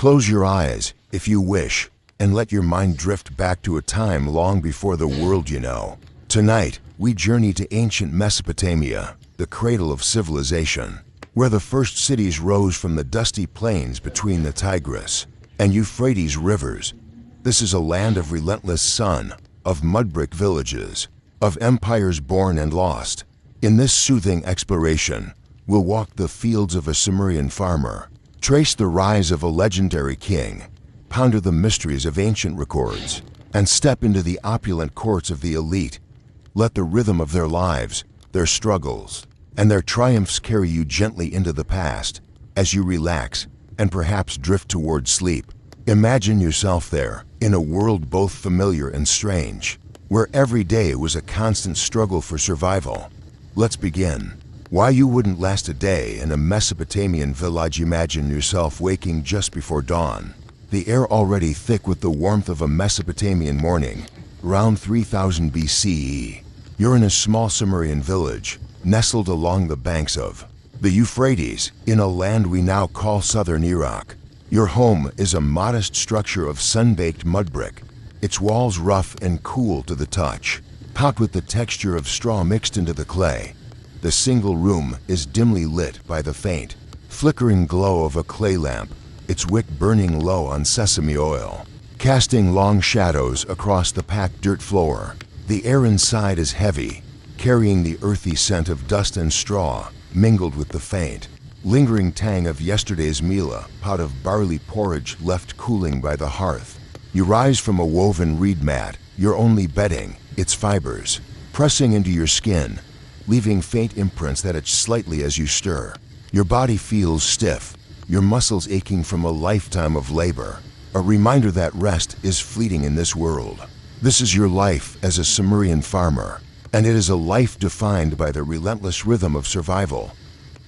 Close your eyes, if you wish, and let your mind drift back to a time long before the world you know. Tonight, we journey to ancient Mesopotamia, the cradle of civilization, where the first cities rose from the dusty plains between the Tigris and Euphrates rivers. This is a land of relentless sun, of mudbrick villages, of empires born and lost. In this soothing exploration, we'll walk the fields of a Sumerian farmer, trace the rise of a legendary king, ponder the mysteries of ancient records, and step into the opulent courts of the elite. Let the rhythm of their lives, their struggles, and their triumphs carry you gently into the past. As you relax and perhaps drift toward sleep, imagine yourself there, in a world both familiar and strange, where every day was a constant struggle for survival. Let's begin. Why you wouldn't last a day in a Mesopotamian village. Imagine yourself waking just before dawn, the air already thick with the warmth of a Mesopotamian morning. Around 3000 BCE, you're in a small Sumerian village, nestled along the banks of the Euphrates, in a land we now call southern Iraq. Your home is a modest structure of sun-baked mudbrick, its walls rough and cool to the touch, topped with the texture of straw mixed into the clay. The single room is dimly lit by the faint, flickering glow of a clay lamp, its wick burning low on sesame oil, casting long shadows across the packed dirt floor. The air inside is heavy, carrying the earthy scent of dust and straw, mingled with the faint, lingering tang of yesterday's meal, a pot of barley porridge left cooling by the hearth. You rise from a woven reed mat, your only bedding, its fibers pressing into your skin, leaving faint imprints that itch slightly as you stir. Your body feels stiff, your muscles aching from a lifetime of labor, a reminder that rest is fleeting in this world. This is your life as a Sumerian farmer, and it is a life defined by the relentless rhythm of survival.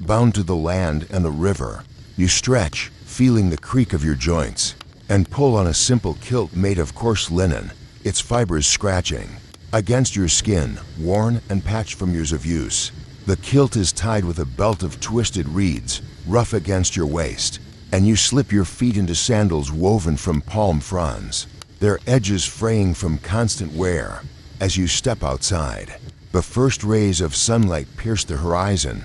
Bound to the land and the river, you stretch, feeling the creak of your joints, and pull on a simple kilt made of coarse linen, its fibers scratching against your skin, worn and patched from years of use. The kilt is tied with a belt of twisted reeds, rough against your waist, and you slip your feet into sandals woven from palm fronds, their edges fraying from constant wear. As you step outside, the first rays of sunlight pierce the horizon,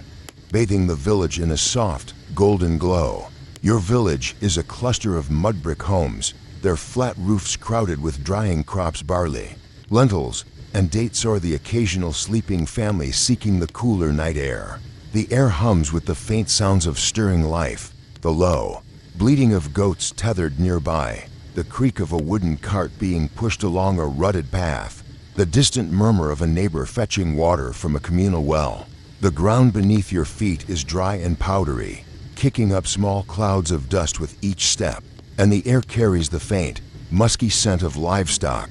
bathing the village in a soft, golden glow. Your village is a cluster of mudbrick homes, their flat roofs crowded with drying crops, barley, lentils, and dates, or the occasional sleeping family seeking the cooler night air. The air hums with the faint sounds of stirring life, the low bleating of goats tethered nearby, the creak of a wooden cart being pushed along a rutted path, the distant murmur of a neighbor fetching water from a communal well. The ground beneath your feet is dry and powdery, kicking up small clouds of dust with each step, and the air carries the faint, musky scent of livestock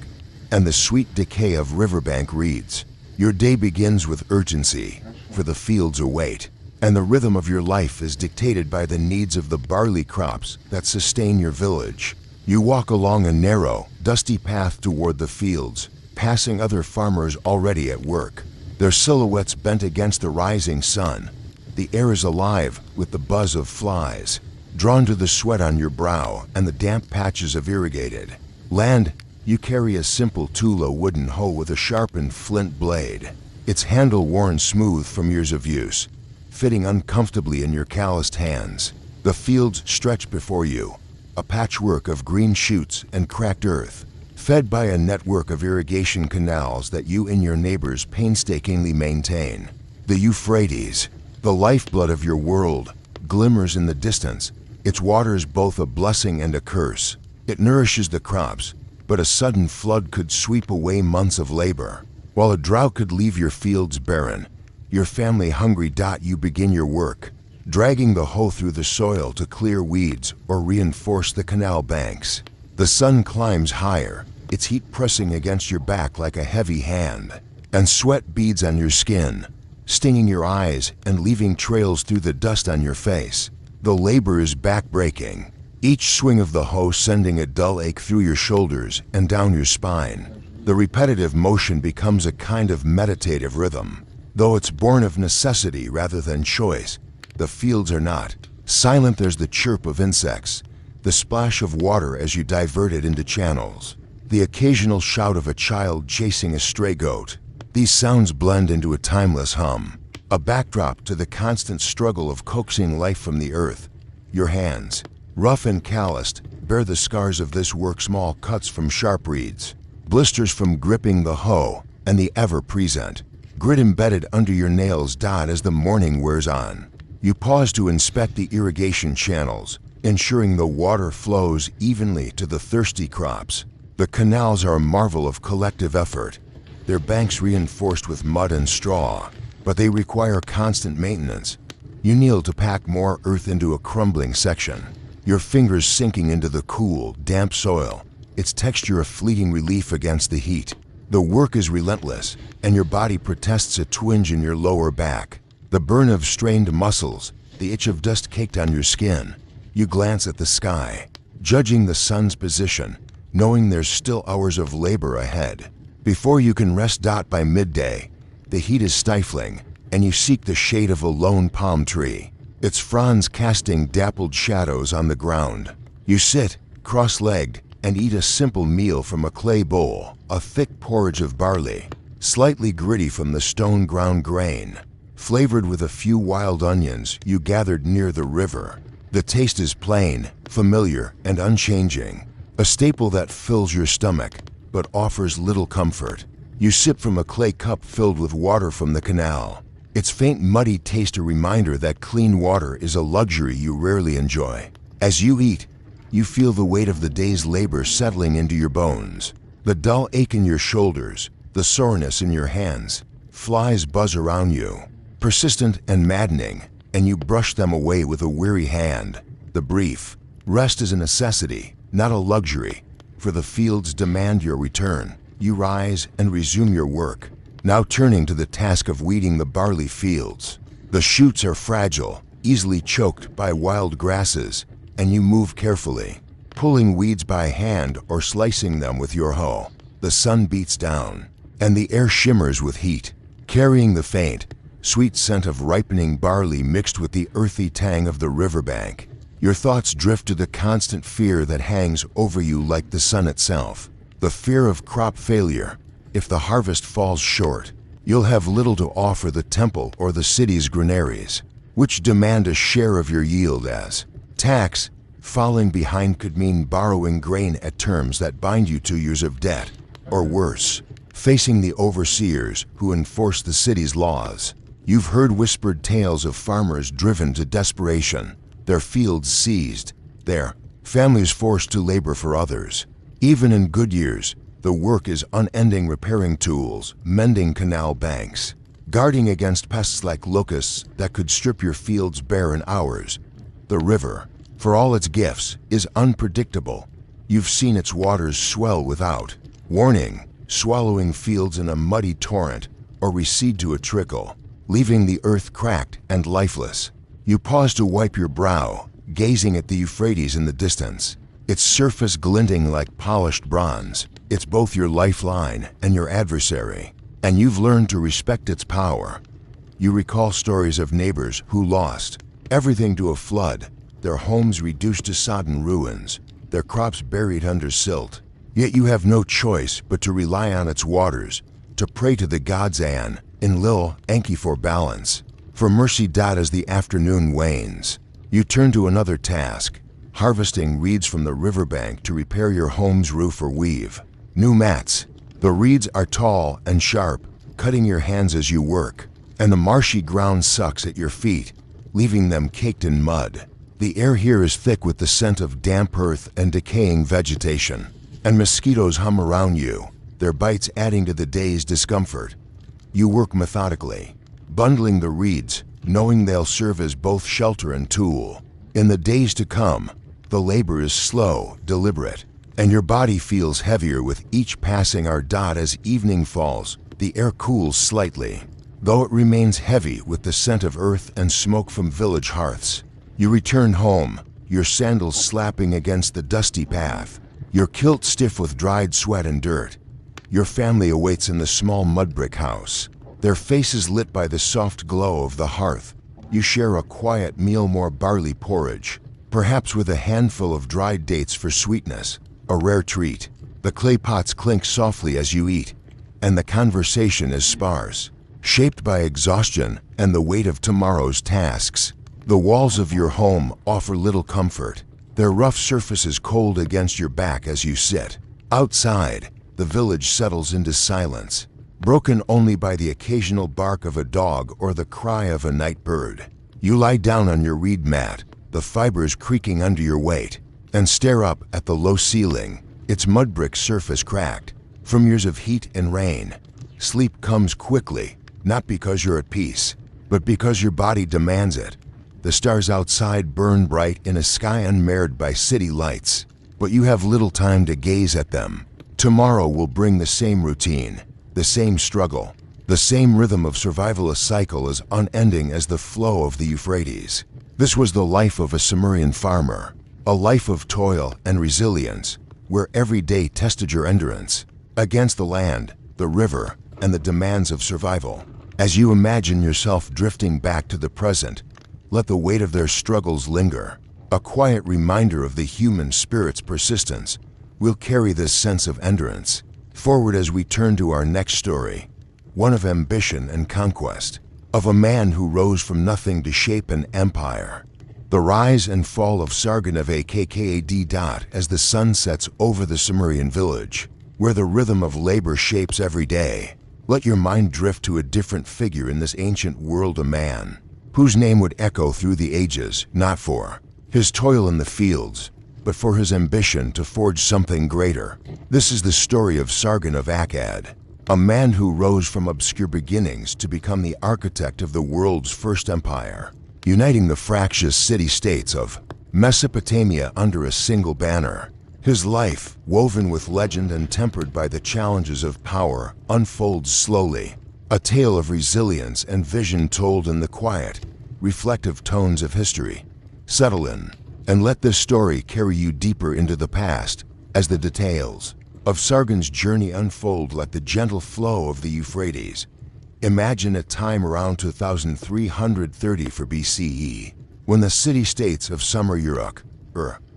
and the sweet decay of riverbank reeds. Your day begins with urgency, for the fields await, and the rhythm of your life is dictated by the needs of the barley crops that sustain your village. You walk along a narrow, dusty path toward the fields, passing other farmers already at work, their silhouettes bent against the rising sun. The air is alive with the buzz of flies, drawn to the sweat on your brow and the damp patches of irrigated land. You carry a simple tool, a wooden hoe with a sharpened flint blade, its handle worn smooth from years of use, fitting uncomfortably in your calloused hands. The fields stretch before you, a patchwork of green shoots and cracked earth, fed by a network of irrigation canals that you and your neighbors painstakingly maintain. The Euphrates, the lifeblood of your world, glimmers in the distance, its waters both a blessing and a curse. It nourishes the crops, but a sudden flood could sweep away months of labor, while a drought could leave your fields barren, your family hungry. You begin your work, dragging the hoe through the soil to clear weeds or reinforce the canal banks. The sun climbs higher, its heat pressing against your back like a heavy hand, and sweat beads on your skin, stinging your eyes and leaving trails through the dust on your face. The labor is back-breaking, each swing of the hoe sending a dull ache through your shoulders and down your spine. The repetitive motion becomes a kind of meditative rhythm, though it's born of necessity rather than choice. The fields are not silent. There's the chirp of insects, the splash of water as you divert it into channels, the occasional shout of a child chasing a stray goat. These sounds blend into a timeless hum, a backdrop to the constant struggle of coaxing life from the earth. Your hands, rough and calloused, bear the scars of this work, small cuts from sharp reeds, blisters from gripping the hoe, and the ever-present grit embedded under your nails dot as the morning wears on. You pause to inspect the irrigation channels, ensuring the water flows evenly to the thirsty crops. The canals are a marvel of collective effort, their banks reinforced with mud and straw, but they require constant maintenance. You kneel to pack more earth into a crumbling section, your fingers sinking into the cool, damp soil, its texture a fleeting relief against the heat. The work is relentless, and your body protests a twinge in your lower back, the burn of strained muscles, the itch of dust caked on your skin. You glance at the sky, judging the sun's position, knowing there's still hours of labor ahead. Before you can rest by midday, the heat is stifling, and you seek the shade of a lone palm tree, its fronds casting dappled shadows on the ground. You sit, cross-legged, and eat a simple meal from a clay bowl, a thick porridge of barley, slightly gritty from the stone-ground grain, flavored with a few wild onions you gathered near the river. The taste is plain, familiar, and unchanging, a staple that fills your stomach, but offers little comfort. You sip from a clay cup filled with water from the canal, its faint muddy taste a reminder that clean water is a luxury you rarely enjoy. As you eat, you feel the weight of the day's labor settling into your bones, the dull ache in your shoulders, the soreness in your hands. Flies buzz around you, persistent and maddening, and you brush them away with a weary hand. The brief rest is a necessity, not a luxury, for the fields demand your return. You rise and resume your work, now turning to the task of weeding the barley fields. The shoots are fragile, easily choked by wild grasses, and you move carefully, pulling weeds by hand or slicing them with your hoe. The sun beats down, and the air shimmers with heat, carrying the faint, sweet scent of ripening barley mixed with the earthy tang of the riverbank. Your thoughts drift to the constant fear that hangs over you like the sun itself, the fear of crop failure. If the harvest falls short, you'll have little to offer the temple or the city's granaries, which demand a share of your yield as tax. Falling behind could mean borrowing grain at terms that bind you to years of debt, or worse, facing the overseers who enforce the city's laws. You've heard whispered tales of farmers driven to desperation, their fields seized, their families forced to labor for others. Even in good years, the work is unending, repairing tools, mending canal banks, guarding against pests like locusts that could strip your fields bare in hours. The river, for all its gifts, is unpredictable. You've seen its waters swell without warning, swallowing fields in a muddy torrent, or recede to a trickle, leaving the earth cracked and lifeless. You pause to wipe your brow, gazing at the Euphrates in the distance, its surface glinting like polished bronze. It's both your lifeline and your adversary, and you've learned to respect its power. You recall stories of neighbors who lost everything to a flood, their homes reduced to sodden ruins, their crops buried under silt. Yet you have no choice but to rely on its waters, to pray to the gods and, in Lil, Enki for balance, for mercy. As the afternoon wanes, you turn to another task, harvesting reeds from the riverbank to repair your home's roof or weave new mats. The reeds are tall and sharp, cutting your hands as you work, and the marshy ground sucks at your feet, leaving them caked in mud. The air here is thick with the scent of damp earth and decaying vegetation, and mosquitoes hum around you, their bites adding to the day's discomfort. You work methodically, bundling the reeds, knowing they'll serve as both shelter and tool. In the days to come, the labor is slow, deliberate, and your body feels heavier with each passing hour. As evening falls, the air cools slightly, though it remains heavy with the scent of earth and smoke from village hearths. You return home, your sandals slapping against the dusty path, your kilt stiff with dried sweat and dirt. Your family awaits in the small mudbrick house, their faces lit by the soft glow of the hearth. You share a quiet meal, more barley porridge, perhaps with a handful of dried dates for sweetness, a rare treat. The clay pots clink softly as you eat, and the conversation is sparse, shaped by exhaustion and the weight of tomorrow's tasks. The walls of your home offer little comfort, their rough surfaces cold against your back as you sit. Outside, the village settles into silence, broken only by the occasional bark of a dog or the cry of a night bird. You lie down on your reed mat, the fibers creaking under your weight, and stare up at the low ceiling, its mudbrick surface cracked. From years of heat and rain, sleep comes quickly, not because you're at peace, but because your body demands it. The stars outside burn bright in a sky unmarred by city lights, but you have little time to gaze at them. Tomorrow will bring the same routine, the same struggle, the same rhythm of survival, a cycle as unending as the flow of the Euphrates. This was the life of a Sumerian farmer, a life of toil and resilience, where every day tested your endurance against the land, the river, and the demands of survival. As you imagine yourself drifting back to the present, let the weight of their struggles linger, a quiet reminder of the human spirit's persistence. We'll carry this sense of endurance forward as we turn to our next story, one of ambition and conquest, of a man who rose from nothing to shape an empire. The rise and fall of Sargon of Akkad. As the sun sets over the Sumerian village, where the rhythm of labor shapes every day. Let your mind drift to a different figure in this ancient world, a man whose name would echo through the ages, not for his toil in the fields, but for his ambition to forge something greater. This is the story of Sargon of Akkad, a man who rose from obscure beginnings to become the architect of the world's first empire, uniting the fractious city-states of Mesopotamia under a single banner. His life, woven with legend and tempered by the challenges of power, unfolds slowly, a tale of resilience and vision told in the quiet, reflective tones of history. Settle in, and let this story carry you deeper into the past, as the details of Sargon's journey unfold like the gentle flow of the Euphrates. Imagine a time around 2330 for BCE, when the city-states of Sumer, Uruk,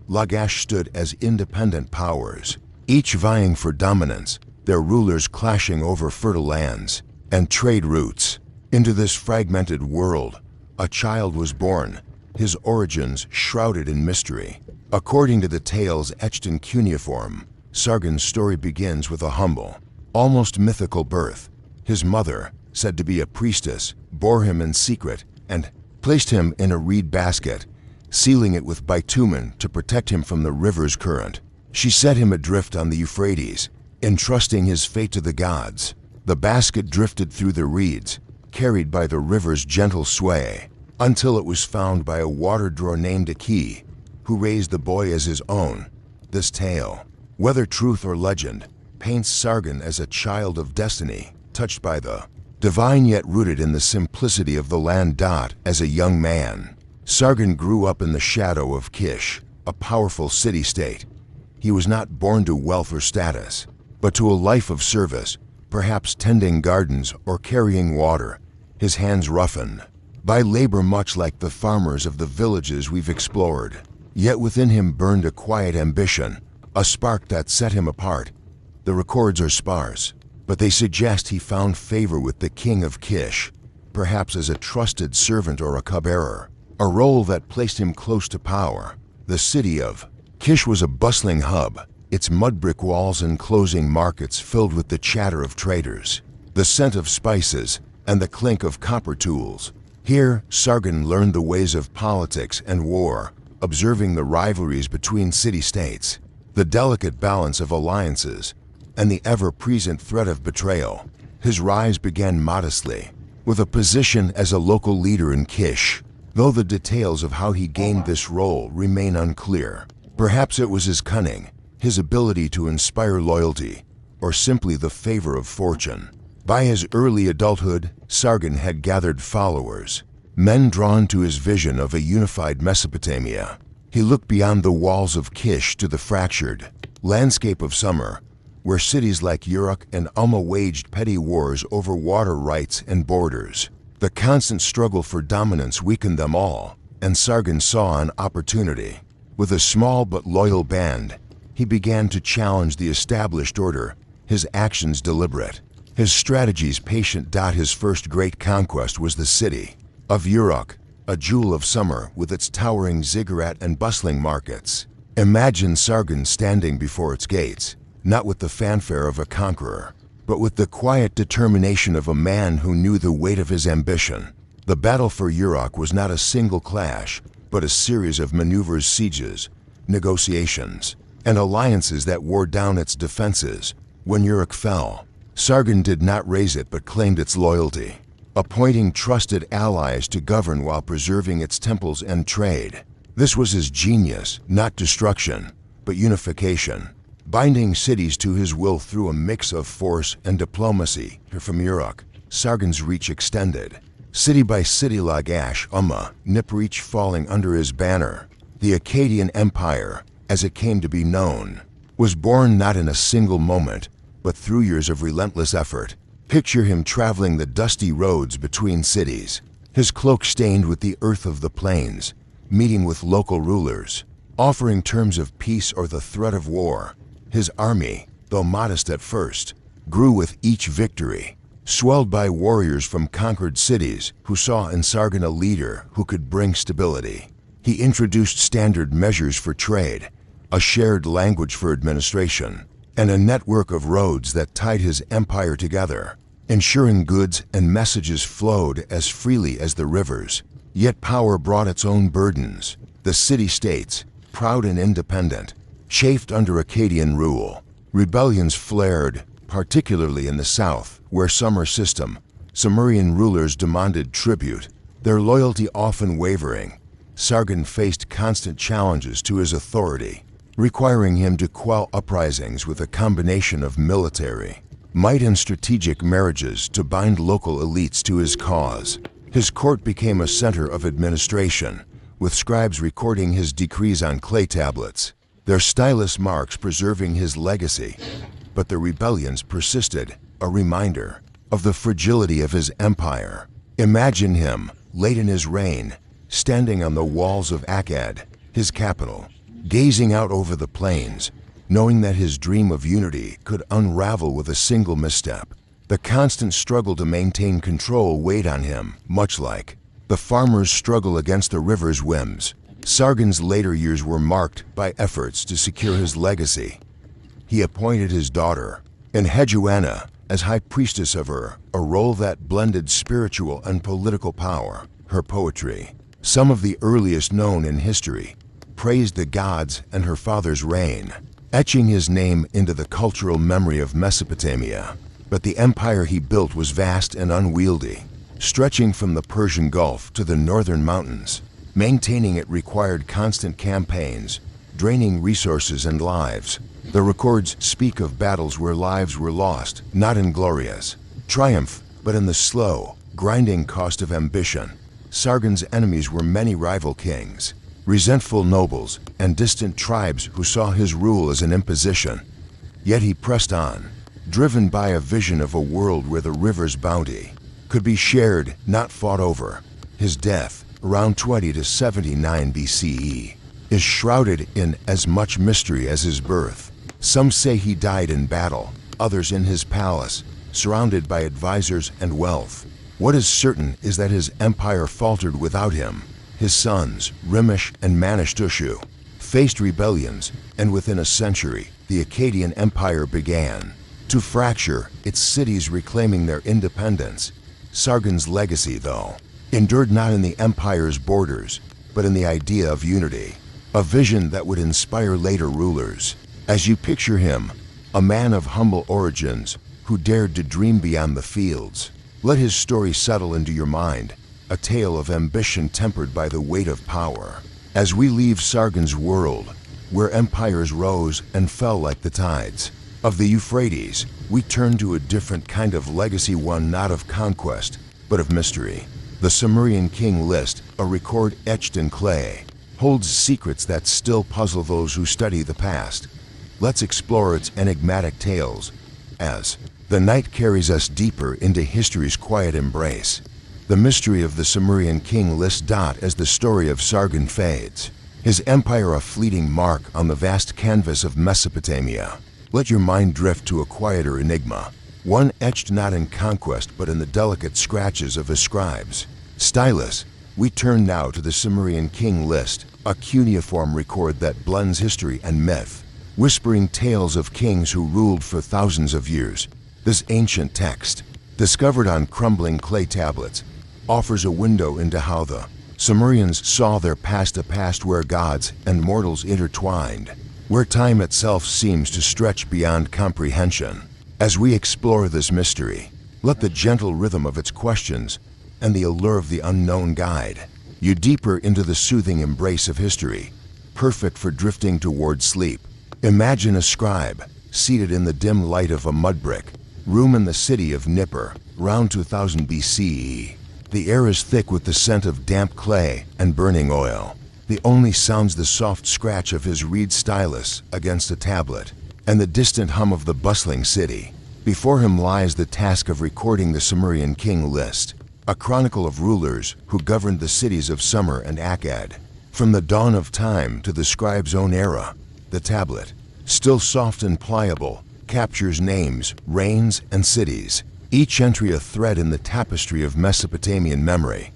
Lagash stood as independent powers, each vying for dominance, their rulers clashing over fertile lands and trade routes. Into this fragmented world, a child was born, his origins shrouded in mystery. According to the tales etched in cuneiform, Sargon's story begins with a humble, almost mythical birth. His mother, said to be a priestess, bore him in secret and placed him in a reed basket, sealing it with bitumen to protect him from the river's current. She set him adrift on the Euphrates, entrusting his fate to the gods. The basket drifted through the reeds, carried by the river's gentle sway, until it was found by a water drawer named Aki, who raised the boy as his own. This tale, whether truth or legend, paints Sargon as a child of destiny, touched by the divine yet rooted in the simplicity of the land. As a young man, Sargon grew up in the shadow of Kish, a powerful city-state. He was not born to wealth or status, but to a life of service, perhaps tending gardens or carrying water, his hands roughened by labor much like the farmers of the villages we've explored. Yet within him burned a quiet ambition, a spark that set him apart. The records are sparse, but they suggest he found favor with the king of Kish, perhaps as a trusted servant or a cupbearer, a role that placed him close to power. The city of Kish was a bustling hub, its mudbrick walls enclosing markets filled with the chatter of traders, the scent of spices, and the clink of copper tools. Here, Sargon learned the ways of politics and war, observing the rivalries between city-states, the delicate balance of alliances, and the ever-present threat of betrayal. His rise began modestly, with a position as a local leader in Kish, though the details of how he gained this role remain unclear. Perhaps it was his cunning, his ability to inspire loyalty, or simply the favor of fortune. By his early adulthood, Sargon had gathered followers, men drawn to his vision of a unified Mesopotamia. He looked beyond the walls of Kish to the fractured landscape of Sumer, where cities like Uruk and Umma waged petty wars over water rights and borders. The constant struggle for dominance weakened them all, and Sargon saw an opportunity. With a small but loyal band, he began to challenge the established order, his actions deliberate, his strategies patient. His first great conquest was the city of Uruk, a jewel of summer with its towering ziggurat and bustling markets. Imagine Sargon standing before its gates, not with the fanfare of a conqueror, but with the quiet determination of a man who knew the weight of his ambition. The battle for Uruk was not a single clash, but a series of maneuvers, sieges, negotiations, and alliances that wore down its defenses. When Uruk fell, Sargon did not raise it but claimed its loyalty, appointing trusted allies to govern while preserving its temples and trade. This was his genius, not destruction, but unification, binding cities to his will through a mix of force and diplomacy. From Uruk, Sargon's reach extended, city by city. Lagash, Nippur, falling under his banner. The Akkadian Empire, as it came to be known, was born not in a single moment, but through years of relentless effort. Picture him traveling the dusty roads between cities, his cloak stained with the earth of the plains, meeting with local rulers, offering terms of peace or the threat of war. His army, though modest at first, grew with each victory, swelled by warriors from conquered cities who saw in Sargon a leader who could bring stability. He introduced standard measures for trade, a shared language for administration, and a network of roads that tied his empire together, ensuring goods and messages flowed as freely as the rivers. Yet power brought its own burdens. The city-states, proud and independent, chafed under Akkadian rule. Rebellions flared, particularly in the south, where Sumerian rulers demanded tribute, their loyalty often wavering. Sargon faced constant challenges to his authority, requiring him to quell uprisings with a combination of military might and strategic marriages to bind local elites to his cause. His court became a center of administration, with scribes recording his decrees on clay tablets, their stylus marks preserving his legacy. But the rebellions persisted, a reminder of the fragility of his empire. Imagine him, late in his reign, standing on the walls of Akkad, his capital, gazing out over the plains, knowing that his dream of unity could unravel with a single misstep. The constant struggle to maintain control weighed on him, much like the farmer's struggle against the river's whims. Sargon's later years were marked by efforts to secure his legacy. He appointed his daughter, Enheduanna, as high priestess of Ur, a role that blended spiritual and political power. Her poetry, some of the earliest known in history, praised the gods and her father's reign, etching his name into the cultural memory of Mesopotamia. But the empire he built was vast and unwieldy, stretching from the Persian Gulf to the northern mountains. Maintaining it required constant campaigns, draining resources and lives. The records speak of battles where lives were lost, not in glorious triumph, but in the slow, grinding cost of ambition. Sargon's enemies were many rival kings, resentful nobles, and distant tribes who saw his rule as an imposition. Yet he pressed on, driven by a vision of a world where the river's bounty could be shared, not fought over. His death, around 20 to 79 BCE, is shrouded in as much mystery as his birth. Some say he died in battle, others in his palace, surrounded by advisors and wealth. What is certain is that his empire faltered without him. His sons, Rimush and Manishtushu, faced rebellions, and within a century, the Akkadian Empire began to fracture, its cities reclaiming their independence. Sargon's legacy, though, endured not in the empire's borders, but in the idea of unity, a vision that would inspire later rulers. As you picture him, a man of humble origins who dared to dream beyond the fields, let his story settle into your mind, a tale of ambition tempered by the weight of power. As we leave Sargon's world, where empires rose and fell like the tides of the Euphrates, we turn to a different kind of legacy, one not of conquest, but of mystery. The Sumerian king list, a record etched in clay, holds secrets that still puzzle those who study the past. Let's explore its enigmatic tales as the night carries us deeper into history's quiet embrace. The mystery of the Sumerian king list. As the story of Sargon fades, his empire a fleeting mark on the vast canvas of Mesopotamia. Let your mind drift to a quieter enigma, one etched not in conquest but in the delicate scratches of his scribes. Stylus, we turn now to the Sumerian king list, a cuneiform record that blends history and myth, whispering tales of kings who ruled for thousands of years. This ancient text, discovered on crumbling clay tablets, offers a window into how the Sumerians saw their past, a past where gods and mortals intertwined, where time itself seems to stretch beyond comprehension. As we explore this mystery, let the gentle rhythm of its questions and the allure of the unknown guide you deeper into the soothing embrace of history, perfect for drifting toward sleep. Imagine a scribe, seated in the dim light of a mudbrick room in the city of Nippur, around 2000 BCE. The air is thick with the scent of damp clay and burning oil. The only sounds the soft scratch of his reed stylus against a tablet, and the distant hum of the bustling city. Before him lies the task of recording the Sumerian king list, a chronicle of rulers who governed the cities of Sumer and Akkad. From the dawn of time to the scribe's own era, the tablet, still soft and pliable, captures names, reigns, and cities, each entry a thread in the tapestry of Mesopotamian memory.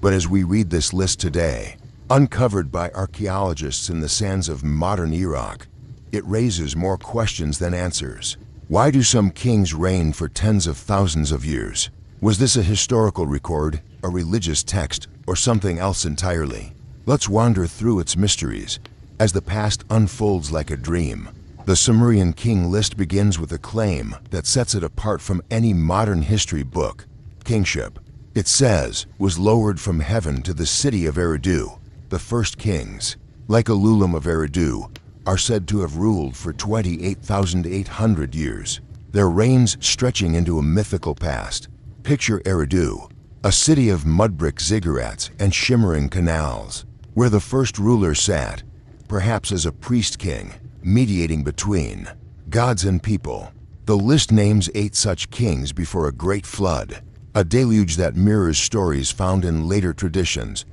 But as we read this list today, uncovered by archaeologists in the sands of modern Iraq, it raises more questions than answers. Why do some kings reign for tens of thousands of years? Was this a historical record, a religious text, or something else entirely? Let's wander through its mysteries as the past unfolds like a dream. The Sumerian king list begins with a claim that sets it apart from any modern history book: kingship. It says, was lowered from heaven to the city of Eridu. The first kings, like Ululim of Eridu, are said to have ruled for 28,800 years, their reigns stretching into a mythical past. Picture Eridu, a city of mudbrick ziggurats and shimmering canals, where the first ruler sat, perhaps as a priest-king, mediating between gods and people. The list names 8 such kings before a great flood, a deluge that mirrors stories found in later traditions,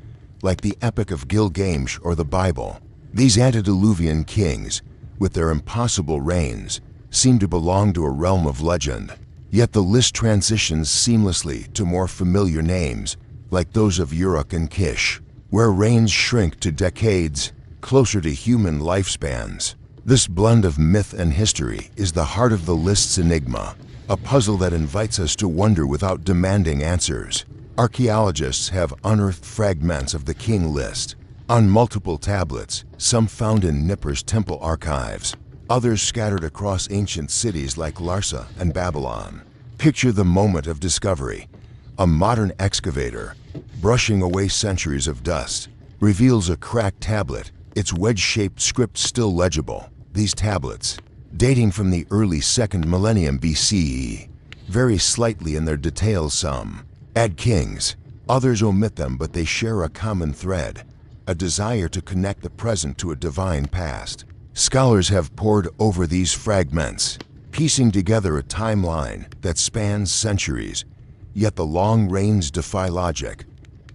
like the Epic of Gilgamesh or the Bible. These antediluvian kings, with their impossible reigns, seem to belong to a realm of legend. Yet the list transitions seamlessly to more familiar names, like those of Uruk and Kish, where reigns shrink to decades, closer to human lifespans. This blend of myth and history is the heart of the list's enigma, a puzzle that invites us to wonder without demanding answers. Archaeologists have unearthed fragments of the king list on multiple tablets, some found in Nippur's temple archives, others scattered across ancient cities like Larsa and Babylon. Picture the moment of discovery. A modern excavator, brushing away centuries of dust, reveals a cracked tablet, its wedge-shaped script still legible. These tablets, dating from the early 2nd millennium BCE, vary slightly in their details. Some add kings, others omit them, but they share a common thread: a desire to connect the present to a divine past. Scholars have pored over these fragments, piecing together a timeline that spans centuries, yet the long reigns defy logic.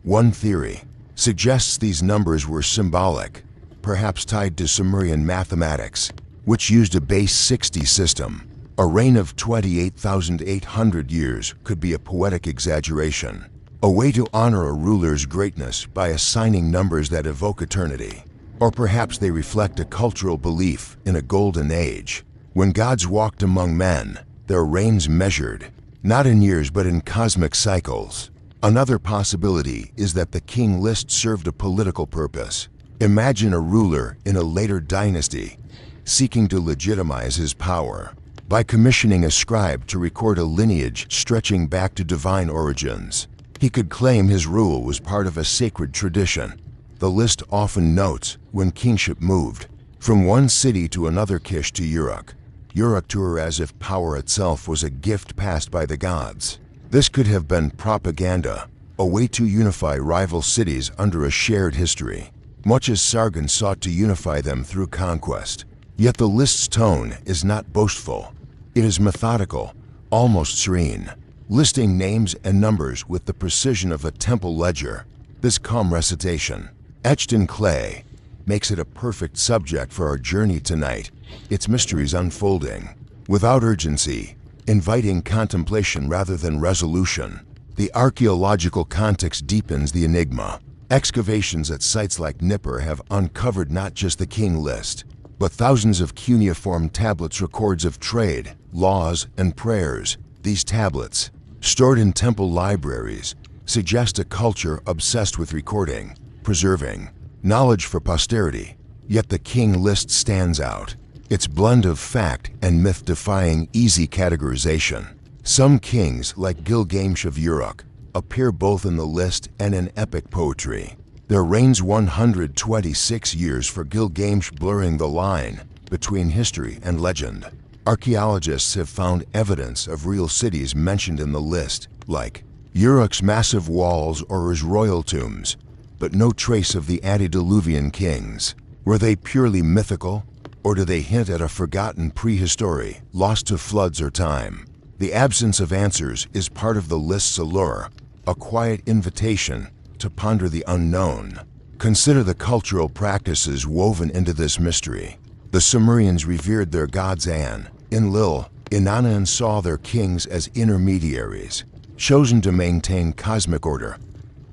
One theory suggests these numbers were symbolic, perhaps tied to Sumerian mathematics, which used a base 60 system. A reign of 28,800 years could be a poetic exaggeration, a way to honor a ruler's greatness by assigning numbers that evoke eternity. Or perhaps they reflect a cultural belief in a golden age, when gods walked among men, their reigns measured, not in years but in cosmic cycles. Another possibility is that the king list served a political purpose. Imagine a ruler in a later dynasty seeking to legitimize his power by commissioning a scribe to record a lineage stretching back to divine origins. He could claim his rule was part of a sacred tradition. The list often notes when kingship moved from one city to another: Kish to Uruk, Uruk to Ur, as if power itself was a gift passed by the gods. This could have been propaganda, a way to unify rival cities under a shared history, much as Sargon sought to unify them through conquest. Yet the list's tone is not boastful. It is methodical, almost serene. listing names and numbers with the precision of a temple ledger. This calm recitation, etched in clay, makes it a perfect subject for our journey tonight, its mysteries unfolding. Without urgency, inviting contemplation rather than resolution, the archaeological context deepens the enigma. Excavations at sites like Nippur have uncovered not just the king list, but thousands of cuneiform tablets, records of trade, laws, and prayers. These tablets, stored in temple libraries, suggest a culture obsessed with recording, preserving knowledge for posterity. Yet the king list stands out. Its blend of fact and myth defying easy categorization. Some kings, like Gilgamesh of Uruk, appear both in the list and in epic poetry. Their reigns 126 years for Gilgamesh, blurring the line between history and legend. Archaeologists have found evidence of real cities mentioned in the list, like Uruk's massive walls or his royal tombs, but no trace of the antediluvian kings. Were they purely mythical, or do they hint at a forgotten prehistory, lost to floods or time? The absence of answers is part of the list's allure, a quiet invitation to ponder the unknown. Consider the cultural practices woven into this mystery. The Sumerians revered their gods An, Enlil, Inanna, and saw their kings as intermediaries, chosen to maintain cosmic order.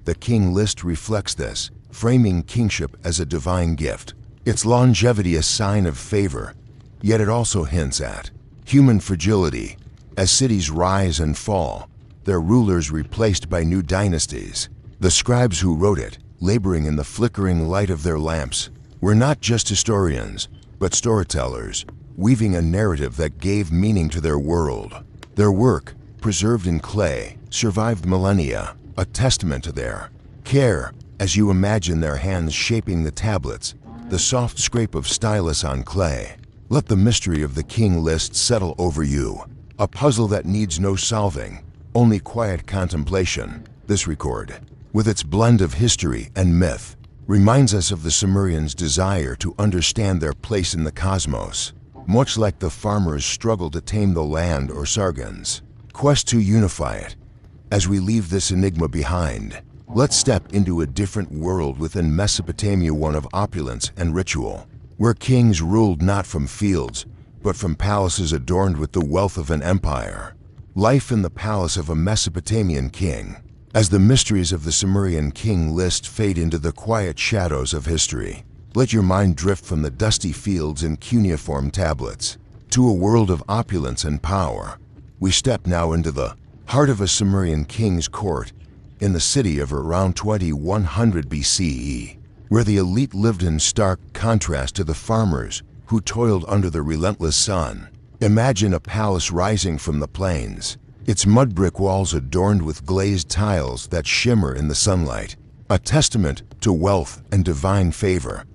The king list reflects this, framing kingship as a divine gift. Its longevity a sign of favor, yet it also hints at human fragility. As cities rise and fall, their rulers replaced by new dynasties. The scribes who wrote it, laboring in the flickering light of their lamps, were not just historians, but storytellers, weaving a narrative that gave meaning to their world. Their work, preserved in clay, survived millennia, a testament to their care. As you imagine their hands shaping the tablets, the soft scrape of stylus on clay, let the mystery of the king list settle over you, a puzzle that needs no solving, only quiet contemplation. This record, with its blend of history and myth, reminds us of the Sumerians' desire to understand their place in the cosmos, much like the farmers' struggle to tame the land or Sargon's quest to unify it. As we leave this enigma behind, let's step into a different world within Mesopotamia, one of opulence and ritual, where kings ruled not from fields, but from palaces adorned with the wealth of an empire. Life in the palace of a Mesopotamian king. As the mysteries of the Sumerian king list fade into the quiet shadows of history, let your mind drift from the dusty fields and cuneiform tablets to a world of opulence and power. We step now into the heart of a Sumerian king's court in the city of around 2100 BCE, where the elite lived in stark contrast to the farmers who toiled under the relentless sun. Imagine a palace rising from the plains, its mudbrick walls adorned with glazed tiles that shimmer in the sunlight, a testament to wealth and divine favor.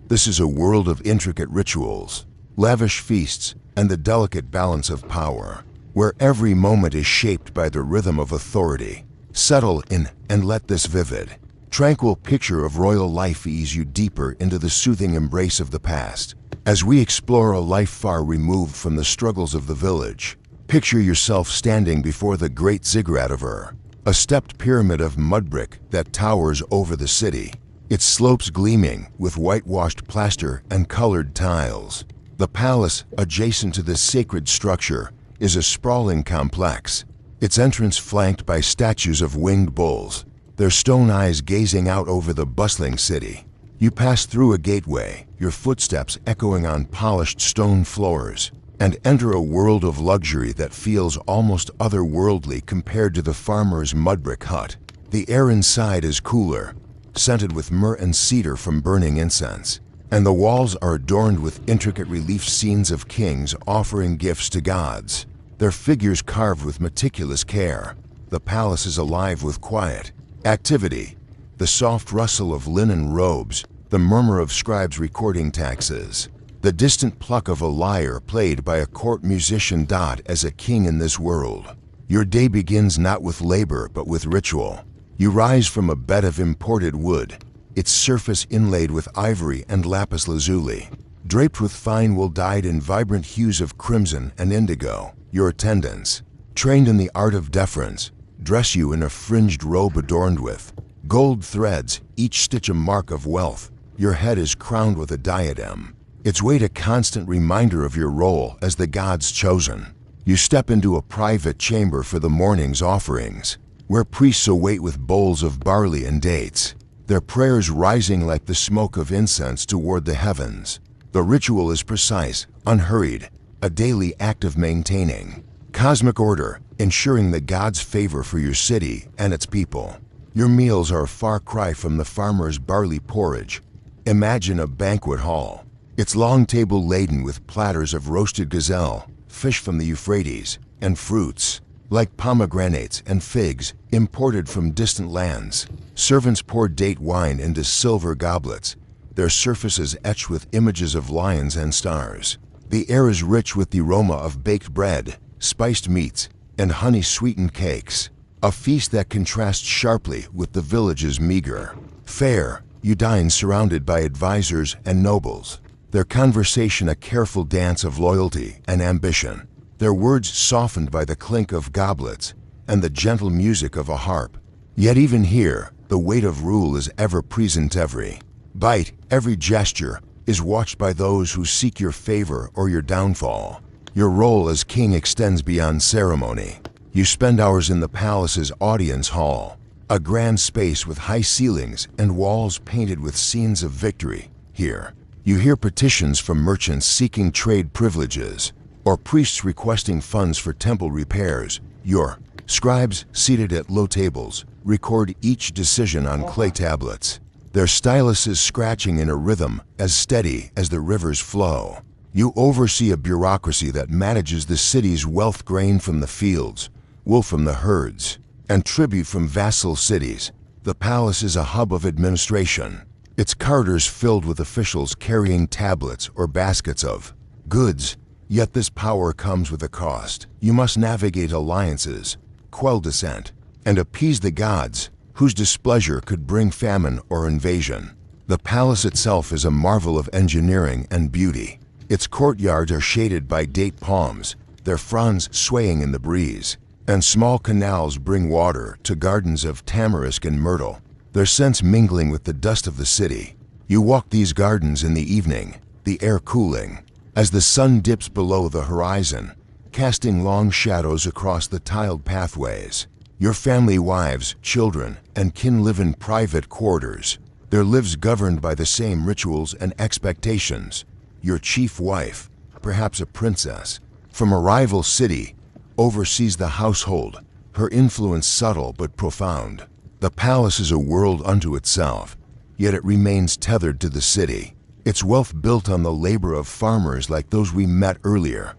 This is a world of intricate rituals, lavish feasts, and the delicate balance of power, where every moment is shaped by the rhythm of authority. Settle in and let this vivid, tranquil picture of royal life ease you deeper into the soothing embrace of the past. As we explore a life far removed from the struggles of the village, picture yourself standing before the great ziggurat of Ur, a stepped pyramid of mudbrick that towers over the city, its slopes gleaming with whitewashed plaster and colored tiles. The palace adjacent to this sacred structure is a sprawling complex, its entrance flanked by statues of winged bulls, their stone eyes gazing out over the bustling city. You pass through a gateway, your footsteps echoing on polished stone floors, and enter a world of luxury that feels almost otherworldly compared to the farmer's mudbrick hut. The air inside is cooler, scented with myrrh and cedar from burning incense, and the walls are adorned with intricate relief scenes of kings offering gifts to gods, their figures carved with meticulous care. The palace is alive with quiet activity, the soft rustle of linen robes, the murmur of scribes recording taxes, the distant pluck of a lyre played by a court musician. As a king in this world, your day begins not with labor but with ritual. You rise from a bed of imported wood, its surface inlaid with ivory and lapis lazuli, draped with fine wool dyed in vibrant hues of crimson and indigo. Your attendants, trained in the art of deference, dress you in a fringed robe adorned with gold threads, each stitch a mark of wealth. Your head is crowned with a diadem, its weight a constant reminder of your role as the God's chosen. You step into a private chamber for the morning's offerings, where priests await with bowls of barley and dates, their prayers rising like the smoke of incense toward the heavens. The ritual is precise, unhurried, a daily act of maintaining cosmic order, ensuring the God's favor for your city and its people. Your meals are a far cry from the farmer's barley porridge. Imagine a banquet hall, its long table laden with platters of roasted gazelle, fish from the Euphrates, and fruits, like pomegranates and figs, imported from distant lands. Servants pour date wine into silver goblets, their surfaces etched with images of lions and stars. The air is rich with the aroma of baked bread, spiced meats, and honey-sweetened cakes, a feast that contrasts sharply with the village's meager fare. You dine surrounded by advisors and nobles, their conversation a careful dance of loyalty and ambition, their words softened by the clink of goblets and the gentle music of a harp. Yet even here, the weight of rule is ever present. Every bite, every gesture is watched by those who seek your favor or your downfall. Your role as king extends beyond ceremony. You spend hours in the palace's audience hall, a grand space with high ceilings and walls painted with scenes of victory. Here, you hear petitions from merchants seeking trade privileges, or priests requesting funds for temple repairs. Your scribes, seated at low tables, record each decision on clay tablets, their styluses scratching in a rhythm as steady as the river's flow. You oversee a bureaucracy that manages the city's wealth, grain from the fields, wool from the herds, and tribute from vassal cities. The palace is a hub of administration, its corridors filled with officials carrying tablets or baskets of goods. Yet this power comes with a cost. You must navigate alliances, quell dissent, and appease the gods, whose displeasure could bring famine or invasion. The palace itself is a marvel of engineering and beauty. Its courtyards are shaded by date palms, their fronds swaying in the breeze, and small canals bring water to gardens of tamarisk and myrtle, their scents mingling with the dust of the city. You walk these gardens in the evening, the air cooling, as the sun dips below the horizon, casting long shadows across the tiled pathways. Your family, wives, children, and kin live in private quarters, their lives governed by the same rituals and expectations. Your chief wife, perhaps a princess, from a rival city, oversees the household, her influence subtle but profound. The palace is a world unto itself, yet it remains tethered to the city, its wealth built on the labor of farmers like those we met earlier.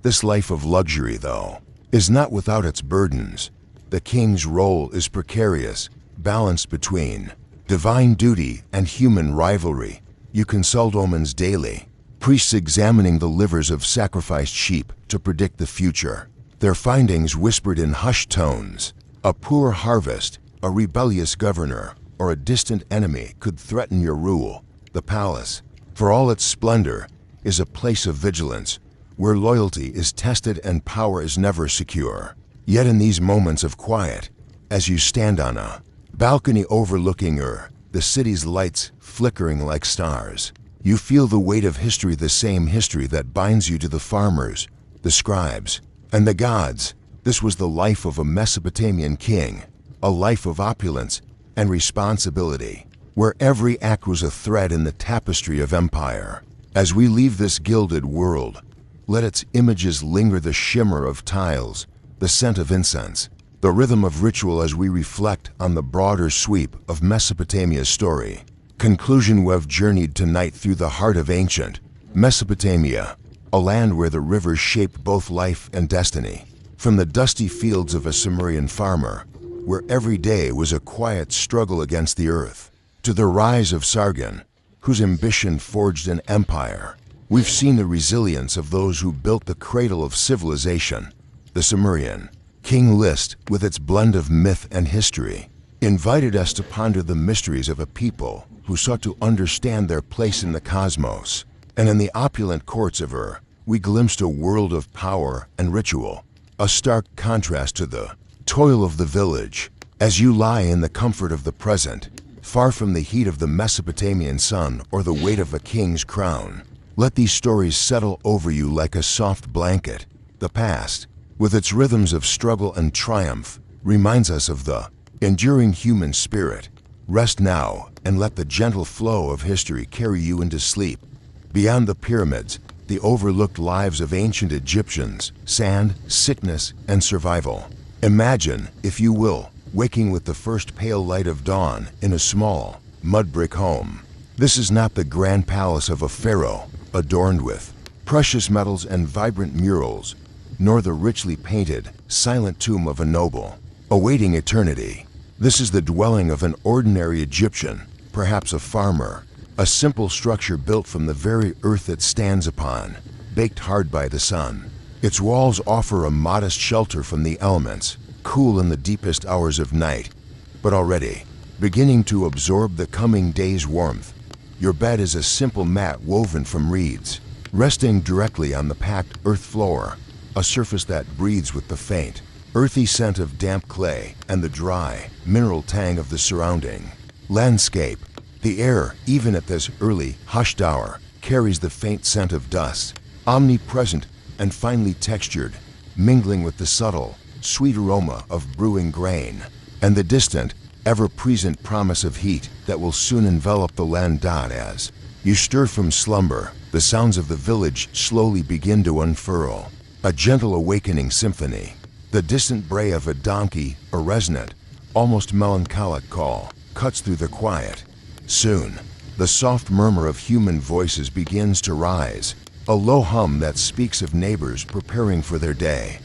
This life of luxury, though, is not without its burdens. The king's role is precarious, balanced between divine duty and human rivalry. You consult omens daily, priests examining the livers of sacrificed sheep to predict the future, their findings whispered in hushed tones. A poor harvest, a rebellious governor, or a distant enemy could threaten your rule. The palace, for all its splendor, is a place of vigilance, where loyalty is tested and power is never secure. Yet in these moments of quiet, as you stand on a balcony overlooking the city's lights flickering like stars, you feel the weight of history, the same history that binds you to the farmers, the scribes, and the gods. This was the life of a Mesopotamian king, a life of opulence and responsibility, where every act was a thread in the tapestry of empire. As we leave this gilded world, let its images linger, the shimmer of tiles, the scent of incense, the rhythm of ritual as we reflect on the broader sweep of Mesopotamia's story. Conclusion: we've journeyed tonight through the heart of ancient Mesopotamia, a land where the rivers shaped both life and destiny. From the dusty fields of a Sumerian farmer, where every day was a quiet struggle against the earth, to the rise of Sargon, whose ambition forged an empire, we've seen the resilience of those who built the cradle of civilization. The Sumerian king list, with its blend of myth and history, invited us to ponder the mysteries of a people who sought to understand their place in the cosmos. And in the opulent courts of we glimpsed a world of power and ritual, a stark contrast to the toil of the village. As you lie in the comfort of the present, far from the heat of the Mesopotamian sun or the weight of a king's crown, let these stories settle over you like a soft blanket. The past, with its rhythms of struggle and triumph, reminds us of the enduring human spirit. Rest now and let the gentle flow of history carry you into sleep. Beyond the pyramids, the overlooked lives of ancient Egyptians, sand, sickness, and survival. Imagine, if you will, waking with the first pale light of dawn in a small, mud-brick home. This is not the grand palace of a pharaoh, adorned with precious metals and vibrant murals, nor the richly painted, silent tomb of a noble, awaiting eternity. This is the dwelling of an ordinary Egyptian, perhaps a farmer, a simple structure built from the very earth it stands upon, baked hard by the sun. Its walls offer a modest shelter from the elements, cool in the deepest hours of night, but already beginning to absorb the coming day's warmth. Your bed is a simple mat woven from reeds, resting directly on the packed earth floor, a surface that breathes with the faint, earthy scent of damp clay and the dry, mineral tang of the surrounding landscape. The air, even at this early, hushed hour, carries the faint scent of dust, omnipresent and finely textured, mingling with the subtle, sweet aroma of brewing grain, and the distant, ever-present promise of heat that will soon envelop the land. As you stir from slumber, the sounds of the village slowly begin to unfurl, a gentle awakening symphony. The distant bray of a donkey, a resonant, almost melancholic call, cuts through the quiet. Soon, the soft murmur of human voices begins to rise, a low hum that speaks of neighbors preparing for their day.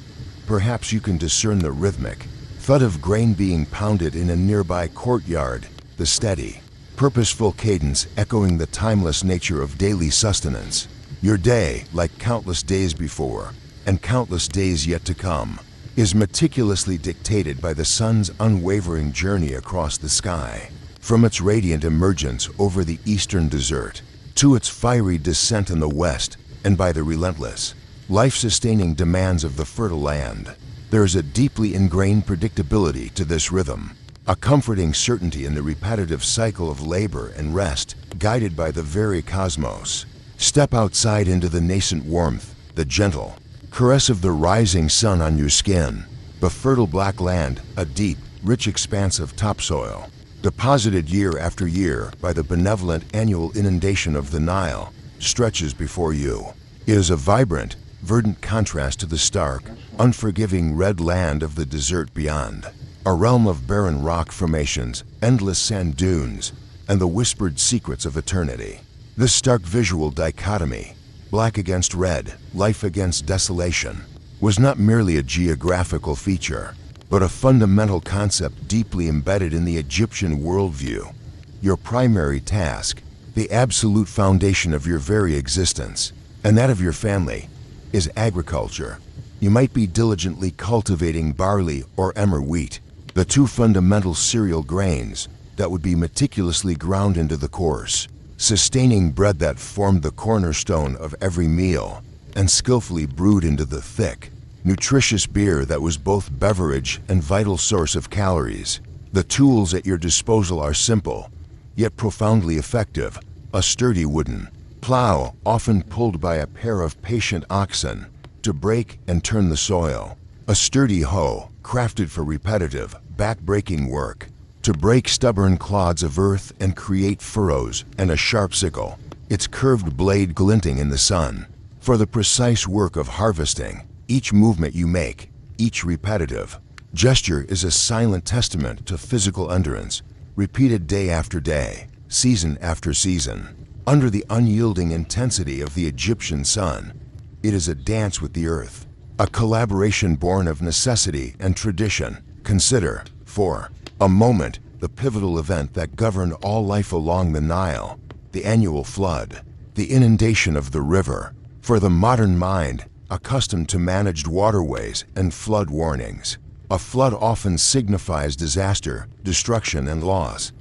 Perhaps you can discern the rhythmic thud of grain being pounded in a nearby courtyard, the steady, purposeful cadence echoing the timeless nature of daily sustenance. Your day, like countless days before, and countless days yet to come, is meticulously dictated by the sun's unwavering journey across the sky. From its radiant emergence over the eastern desert, to its fiery descent in the west, and by the relentless, life-sustaining demands of the fertile land. There is a deeply ingrained predictability to this rhythm, a comforting certainty in the repetitive cycle of labor and rest, guided by the very cosmos. Step outside into the nascent warmth, the gentle caress of the rising sun on your skin. The fertile black land, a deep, rich expanse of topsoil, deposited year after year by the benevolent annual inundation of the Nile, stretches before you. It is a vibrant, verdant contrast to the stark, unforgiving red land of the desert beyond, a realm of barren rock formations, endless sand dunes, and the whispered secrets of eternity. This stark visual dichotomy, black against red, life against desolation, was not merely a geographical feature, but a fundamental concept deeply embedded in the Egyptian worldview. Your primary task, the absolute foundation of your very existence, and that of your family, is agriculture. You might be diligently cultivating barley or emmer wheat, the two fundamental cereal grains that would be meticulously ground into the coarse, sustaining bread that formed the cornerstone of every meal, and skillfully brewed into the thick, nutritious beer that was both beverage and vital source of calories. The tools at your disposal are simple, yet profoundly effective. A sturdy wooden plow, often pulled by a pair of patient oxen, to break and turn the soil. A sturdy hoe, crafted for repetitive, back-breaking work, to break stubborn clods of earth and create furrows, and a sharp sickle, its curved blade glinting in the sun, for the precise work of harvesting. Each movement you make, each repetitive gesture is a silent testament to physical endurance, repeated day after day, season after season. Under the unyielding intensity of the Egyptian sun, it is a dance with the earth, a collaboration born of necessity and tradition. Consider, for a moment, the pivotal event that governed all life along the Nile, the annual flood, the inundation of the river. For the modern mind, accustomed to managed waterways and flood warnings, a flood often signifies disaster, destruction, and loss.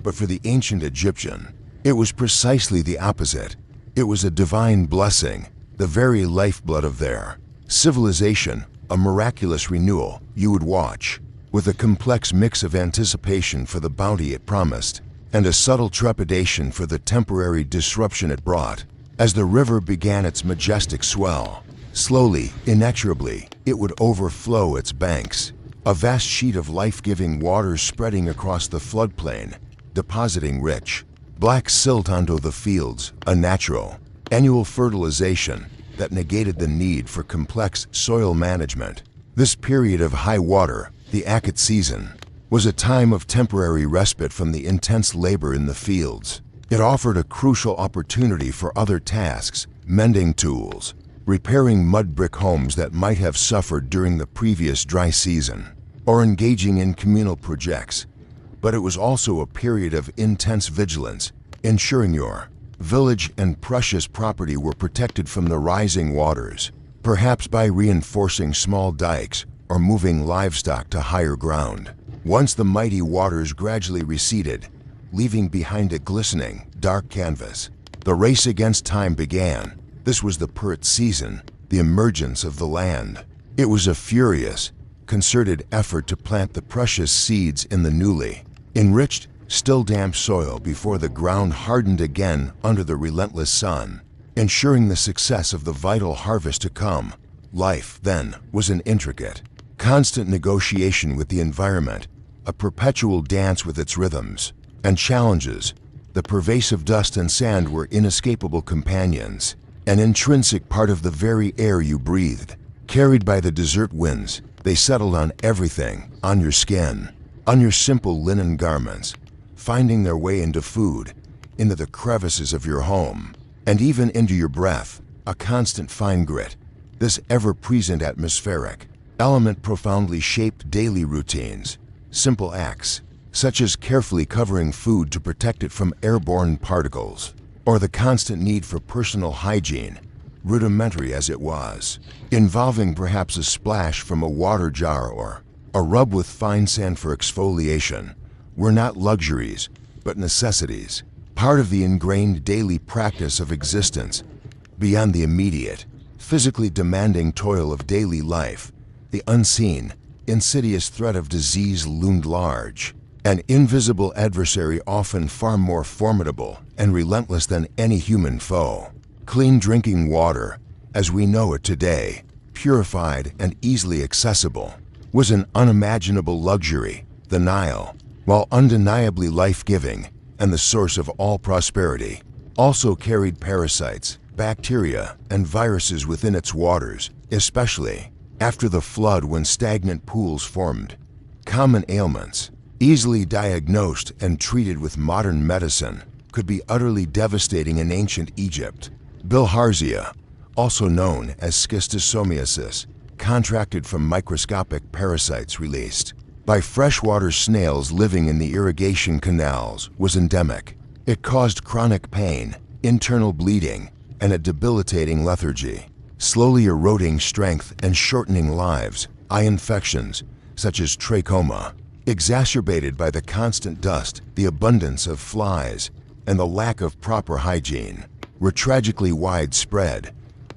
But for the ancient Egyptian, it was precisely the opposite. It was a divine blessing, the very lifeblood of their civilization, a miraculous renewal you would watch, with a complex mix of anticipation for the bounty it promised and a subtle trepidation for the temporary disruption it brought. As the river began its majestic swell, slowly, inexorably, it would overflow its banks, a vast sheet of life-giving water spreading across the floodplain, depositing rich, black silt onto the fields, a natural, annual fertilization that negated the need for complex soil management. This period of high water, the Akut season, was a time of temporary respite from the intense labor in the fields. It offered a crucial opportunity for other tasks, mending tools, repairing mudbrick homes that might have suffered during the previous dry season, or engaging in communal projects. But it was also a period of intense vigilance, ensuring your village and precious property were protected from the rising waters, perhaps by reinforcing small dikes or moving livestock to higher ground. Once the mighty waters gradually receded, leaving behind a glistening, dark canvas, the race against time began. This was the Purut season, the emergence of the land. It was a furious, concerted effort to plant the precious seeds in the newly enriched, still damp soil before the ground hardened again under the relentless sun, ensuring the success of the vital harvest to come. Life, then, was an intricate, constant negotiation with the environment, a perpetual dance with its rhythms and challenges. The pervasive dust and sand were inescapable companions, an intrinsic part of the very air you breathed. Carried by the desert winds, they settled on everything, on your skin, on your simple linen garments, finding their way into food, into the crevices of your home, and even into your breath, a constant fine grit. This ever-present atmospheric element profoundly shaped daily routines, simple acts, such as carefully covering food to protect it from airborne particles, or the constant need for personal hygiene, rudimentary as it was, involving perhaps a splash from a water jar or a rub with fine sand for exfoliation, were not luxuries, but necessities, part of the ingrained daily practice of existence. Beyond the immediate, physically demanding toil of daily life, the unseen, insidious threat of disease loomed large, an invisible adversary often far more formidable and relentless than any human foe. Clean drinking water, as we know it today, purified and easily accessible, was an unimaginable luxury. The Nile, while undeniably life-giving and the source of all prosperity, also carried parasites, bacteria, and viruses within its waters, especially after the flood when stagnant pools formed. Common ailments, easily diagnosed and treated with modern medicine, could be utterly devastating in ancient Egypt. Bilharzia, also known as schistosomiasis, contracted from microscopic parasites released by freshwater snails living in the irrigation canals, was endemic. It caused chronic pain, internal bleeding, and a debilitating lethargy, slowly eroding strength and shortening lives. Eye infections, such as trachoma, exacerbated by the constant dust, the abundance of flies, and the lack of proper hygiene, were tragically widespread,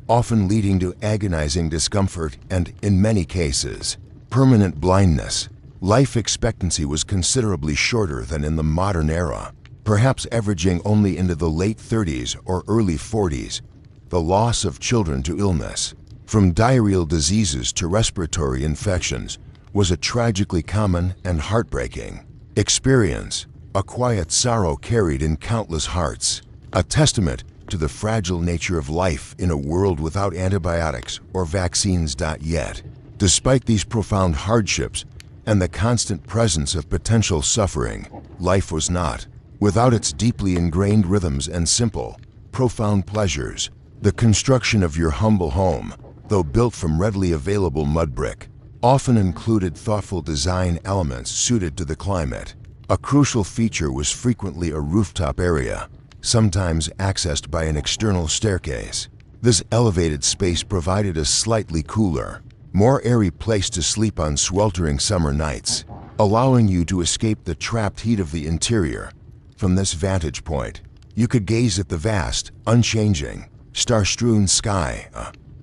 often leading to agonizing discomfort and, in many cases, permanent blindness. Life expectancy was considerably shorter than in the modern era, perhaps averaging only into the late 30s or early 40s. The loss of children to illness, from diarrheal diseases to respiratory infections, was a tragically common and heartbreaking experience, a quiet sorrow carried in countless hearts, a testament to the fragile nature of life in a world without antibiotics or vaccines. Yet, despite these profound hardships and the constant presence of potential suffering, life was not without its deeply ingrained rhythms and simple, profound pleasures. The construction of your humble home, though built from readily available mudbrick, often included thoughtful design elements suited to the climate. A crucial feature was frequently a rooftop area, sometimes accessed by an external staircase. This elevated space provided a slightly cooler, more airy place to sleep on sweltering summer nights, allowing you to escape the trapped heat of the interior. From this vantage point, you could gaze at the vast, unchanging, star-strewn sky,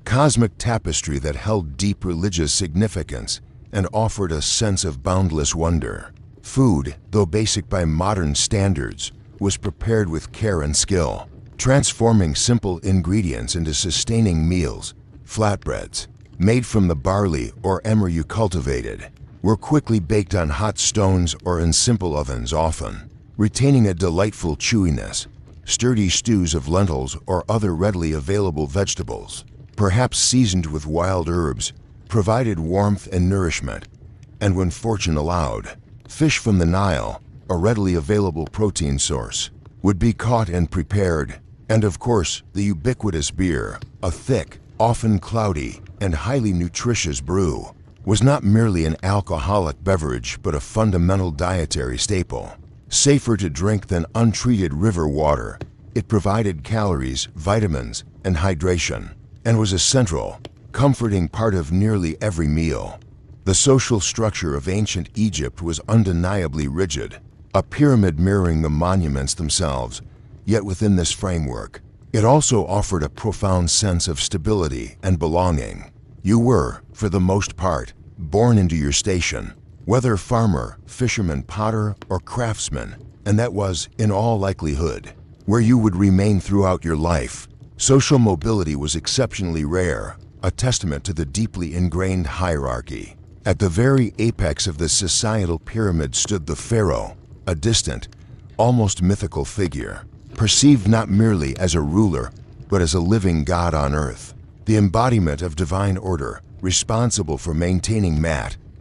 cosmic tapestry that held deep religious significance and offered a sense of boundless wonder. Food, though basic by modern standards, was prepared with care and skill, transforming simple ingredients into sustaining meals. Flatbreads, made from the barley or emmer you cultivated, were quickly baked on hot stones or in simple ovens, often retaining a delightful chewiness. Sturdy stews of lentils or other readily available vegetables, perhaps seasoned with wild herbs, provided warmth and nourishment. And when fortune allowed, fish from the Nile, a readily available protein source, would be caught and prepared. And of course, the ubiquitous beer, a thick, often cloudy, and highly nutritious brew, was not merely an alcoholic beverage but a fundamental dietary staple. Safer to drink than untreated river water, it provided calories, vitamins, and hydration, and was a central, comforting part of nearly every meal. The social structure of ancient Egypt was undeniably rigid, a pyramid mirroring the monuments themselves. Yet within this framework, it also offered a profound sense of stability and belonging. You were, for the most part, born into your station, whether farmer, fisherman, potter, or craftsman, and that was, in all likelihood, where you would remain throughout your life. Social mobility was exceptionally rare, a testament to the deeply ingrained hierarchy. At the very apex of the societal pyramid stood the pharaoh, a distant, almost mythical figure, perceived not merely as a ruler, but as a living god on earth, the embodiment of divine order, responsible for maintaining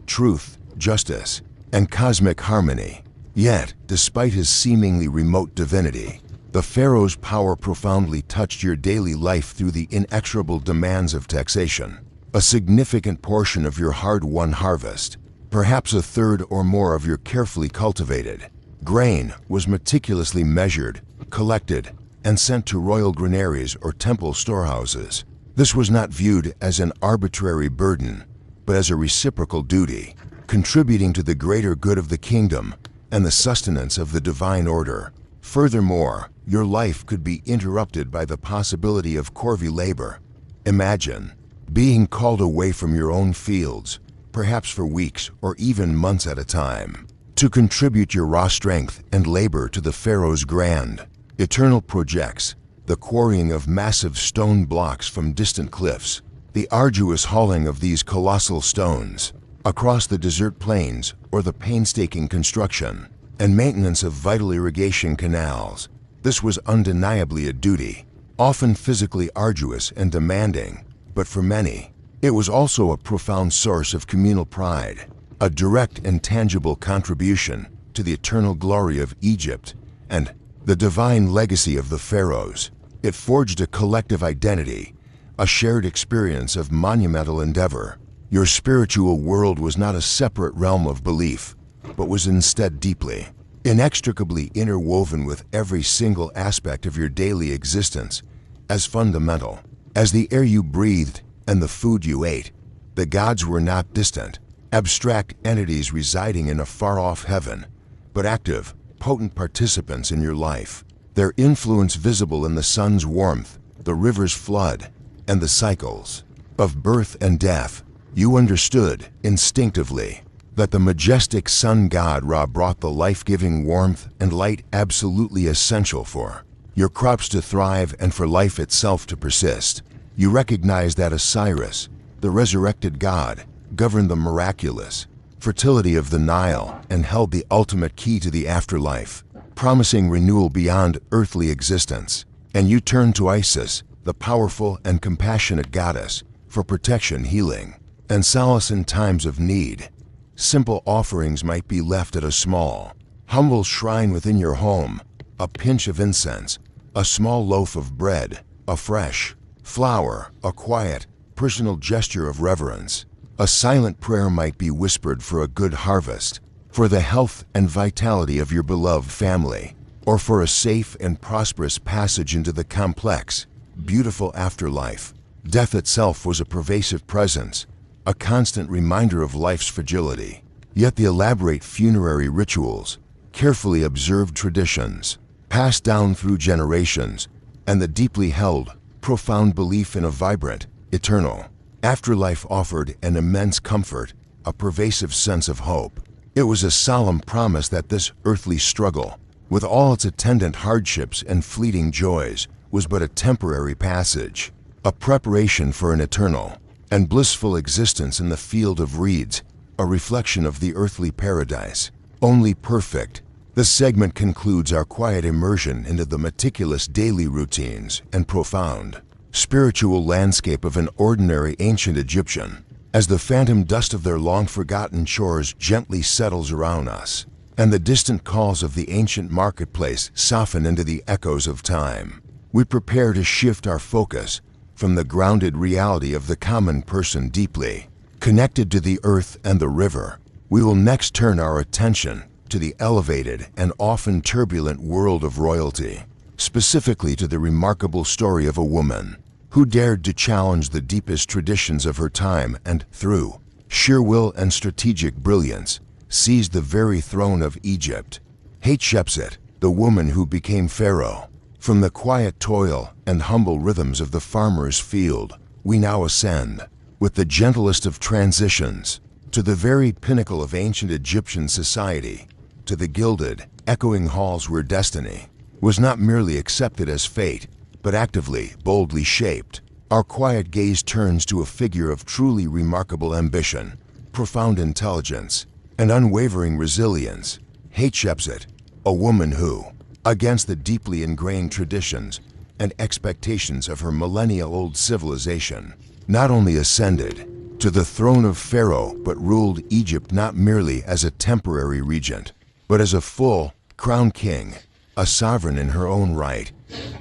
truth, justice, and cosmic harmony. Yet, despite his seemingly remote divinity, the pharaoh's power profoundly touched your daily life through the inexorable demands of taxation. A significant portion of your hard-won harvest, perhaps a third or more of your carefully cultivated grain, was meticulously measured, collected, and sent to royal granaries or temple storehouses. This was not viewed as an arbitrary burden, but as a reciprocal duty, contributing to the greater good of the kingdom and the sustenance of the divine order. Furthermore, your life could be interrupted by the possibility of corvée labor. Imagine being called away from your own fields, perhaps for weeks or even months at a time, to contribute your raw strength and labor to the pharaoh's grand, eternal projects, the quarrying of massive stone blocks from distant cliffs, the arduous hauling of these colossal stones across the desert plains, or the painstaking construction and maintenance of vital irrigation canals. This was undeniably a duty, often physically arduous and demanding, but for many, it was also a profound source of communal pride, a direct and tangible contribution to the eternal glory of Egypt and the divine legacy of the pharaohs. It forged a collective identity, a shared experience of monumental endeavor. Your spiritual world was not a separate realm of belief, but was instead deeply, inextricably interwoven with every single aspect of your daily existence, as fundamental as the air you breathed and the food you ate. The gods were not distant, abstract entities residing in a far-off heaven, but active, potent participants in your life, their influence visible in the sun's warmth, the river's flood, and the cycles of birth and death. You understood, instinctively, that the majestic sun god Ra brought the life-giving warmth and light absolutely essential for your crops to thrive and for life itself to persist. You recognized that Osiris, the resurrected god, governed the miraculous fertility of the Nile and held the ultimate key to the afterlife, promising renewal beyond earthly existence. And you turned to Isis, the powerful and compassionate goddess, for protection, healing, and solace in times of need. Simple offerings might be left at a small, humble shrine within your home, a pinch of incense, a small loaf of bread, a fresh flower, a quiet, personal gesture of reverence. A silent prayer might be whispered for a good harvest, for the health and vitality of your beloved family, or for a safe and prosperous passage into the complex, beautiful afterlife. Death itself was a pervasive presence, a constant reminder of life's fragility. Yet the elaborate funerary rituals, carefully observed traditions, passed down through generations, and the deeply held, profound belief in a vibrant, eternal. Afterlife offered an immense comfort, a pervasive sense of hope. It was a solemn promise that this earthly struggle, with all its attendant hardships and fleeting joys, was but a temporary passage, a preparation for an eternal and blissful existence in the field of reeds, a reflection of the earthly paradise, only perfect. This segment concludes our quiet immersion into the meticulous daily routines and profound spiritual landscape of an ordinary ancient Egyptian, as the phantom dust of their long-forgotten chores gently settles around us, and the distant calls of the ancient marketplace soften into the echoes of time. We prepare to shift our focus from the grounded reality of the common person deeply connected to the earth and the river. We will next turn our attention to the elevated and often turbulent world of royalty, specifically to the remarkable story of a woman who dared to challenge the deepest traditions of her time and, through sheer will and strategic brilliance, seized the very throne of Egypt. Hatshepsut, the woman who became pharaoh. From the quiet toil and humble rhythms of the farmer's field, we now ascend, with the gentlest of transitions, to the very pinnacle of ancient Egyptian society, to the gilded, echoing halls where destiny was not merely accepted as fate, but actively, boldly shaped. Our quiet gaze turns to a figure of truly remarkable ambition, profound intelligence, and unwavering resilience. Hatshepsut, a woman who, against the deeply ingrained traditions and expectations of her millennia-old civilization, not only ascended to the throne of Pharaoh but ruled Egypt not merely as a temporary regent, but as a full, crowned king, a sovereign in her own right.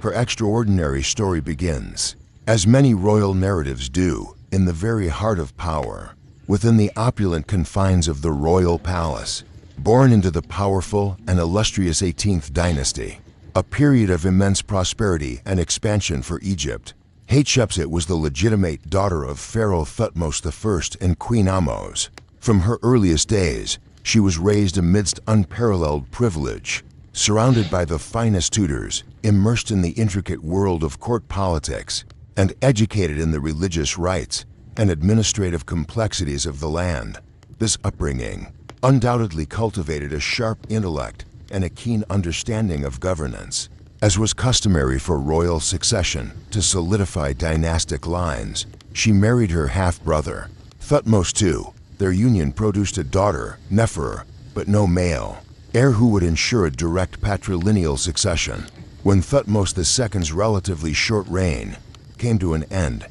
Her extraordinary story begins, as many royal narratives do, in the very heart of power, within the opulent confines of the royal palace. Born into the powerful and illustrious 18th dynasty, a period of immense prosperity and expansion for Egypt, Hatshepsut was the legitimate daughter of Pharaoh Thutmose I and Queen Ahmose. From her earliest days, she was raised amidst unparalleled privilege, surrounded by the finest tutors, immersed in the intricate world of court politics, and educated in the religious rites and administrative complexities of the land. This upbringing undoubtedly cultivated a sharp intellect and a keen understanding of governance. As was customary for royal succession to solidify dynastic lines, she married her half-brother, Thutmose II. Their union produced a daughter, Nefer, but no male heir who would ensure a direct patrilineal succession. When Thutmose II's relatively short reign came to an end,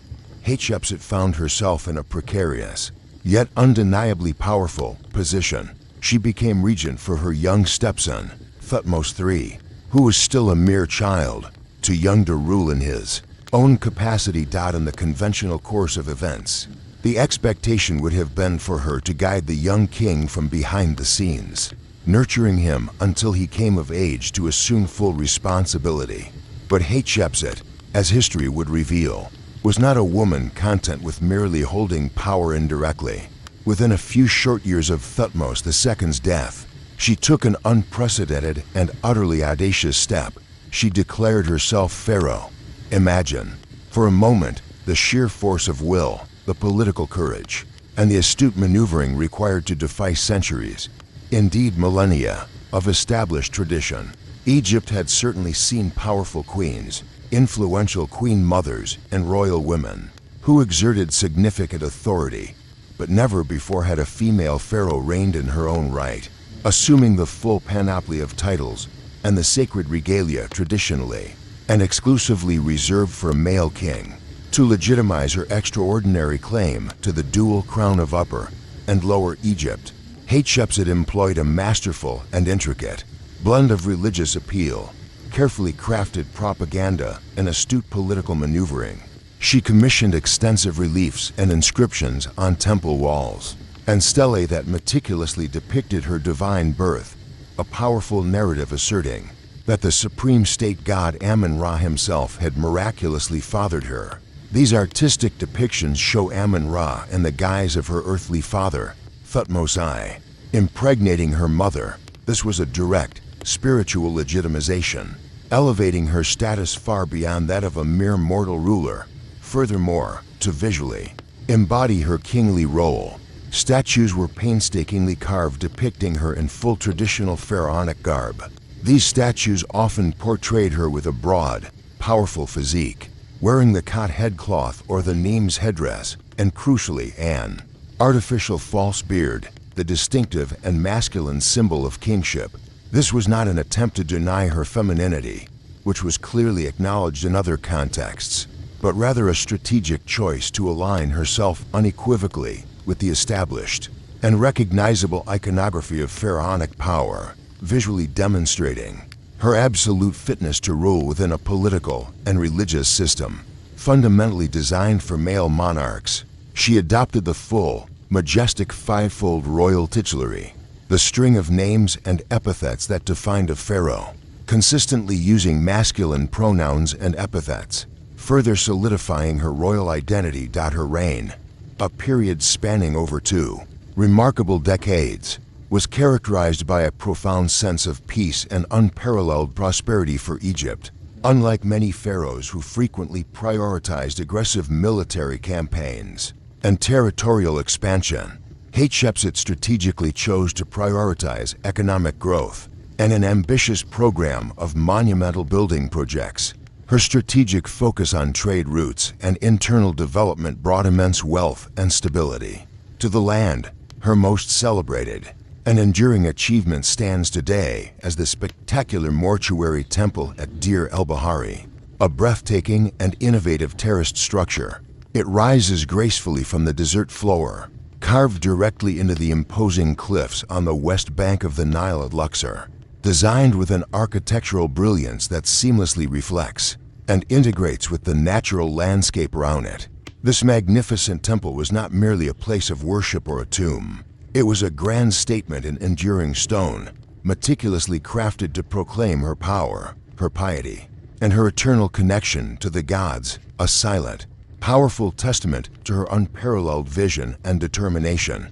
Hatshepsut found herself in a precarious, yet undeniably powerful, position. She became regent for her young stepson, Thutmose III, who was still a mere child, too young to rule in his own capacity. In the conventional course of events, the expectation would have been for her to guide the young king from behind the scenes, nurturing him until he came of age to assume full responsibility. But Hatshepsut, as history would reveal, was not a woman content with merely holding power indirectly. Within a few short years of Thutmose II's death, she took an unprecedented and utterly audacious step. She declared herself pharaoh. Imagine, for a moment, the sheer force of will, the political courage, and the astute maneuvering required to defy centuries, indeed millennia, of established tradition. Egypt had certainly seen powerful queens, influential queen mothers, and royal women who exerted significant authority, but never before had a female pharaoh reigned in her own right, assuming the full panoply of titles and the sacred regalia traditionally and exclusively reserved for a male king. To legitimize her extraordinary claim to the dual crown of Upper and Lower Egypt, Hatshepsut employed a masterful and intricate blend of religious appeal, carefully crafted propaganda, and astute political maneuvering. She commissioned extensive reliefs and inscriptions on temple walls, and stelae that meticulously depicted her divine birth, a powerful narrative asserting that the supreme state god Amun-Ra himself had miraculously fathered her. These artistic depictions show Amun-Ra in the guise of her earthly father, Thutmose I, impregnating her mother. This was a direct, spiritual legitimization, elevating her status far beyond that of a mere mortal ruler. Furthermore, to visually embody her kingly role. Statues were painstakingly carved depicting her in full traditional pharaonic garb. These statues often portrayed her with a broad, powerful physique, wearing the Khat headcloth or the Nemes headdress, and crucially an artificial false beard, the distinctive and masculine symbol of kingship. This was not an attempt to deny her femininity, which was clearly acknowledged in other contexts, but rather a strategic choice to align herself unequivocally with the established and recognizable iconography of pharaonic power, visually demonstrating her absolute fitness to rule within a political and religious system fundamentally designed for male monarchs. She adopted the full, majestic fivefold royal titulary, the string of names and epithets that defined a pharaoh, consistently using masculine pronouns and epithets, further solidifying her royal identity. Her reign, a period spanning over 2 remarkable decades, was characterized by a profound sense of peace and unparalleled prosperity for Egypt. Unlike many pharaohs who frequently prioritized aggressive military campaigns and territorial expansion, Hatshepsut strategically chose to prioritize economic growth and an ambitious program of monumental building projects. Her strategic focus on trade routes and internal development brought immense wealth and stability to the land. Her most celebrated and enduring achievement stands today as the spectacular mortuary temple at Deir el-Bahari, a breathtaking and innovative terraced structure. It rises gracefully from the desert floor, carved directly into the imposing cliffs on the west bank of the Nile at Luxor. Designed with an architectural brilliance that seamlessly reflects and integrates with the natural landscape around it, this magnificent temple was not merely a place of worship or a tomb. It was a grand statement in enduring stone, meticulously crafted to proclaim her power, her piety, and her eternal connection to the gods, a silent, powerful testament to her unparalleled vision and determination.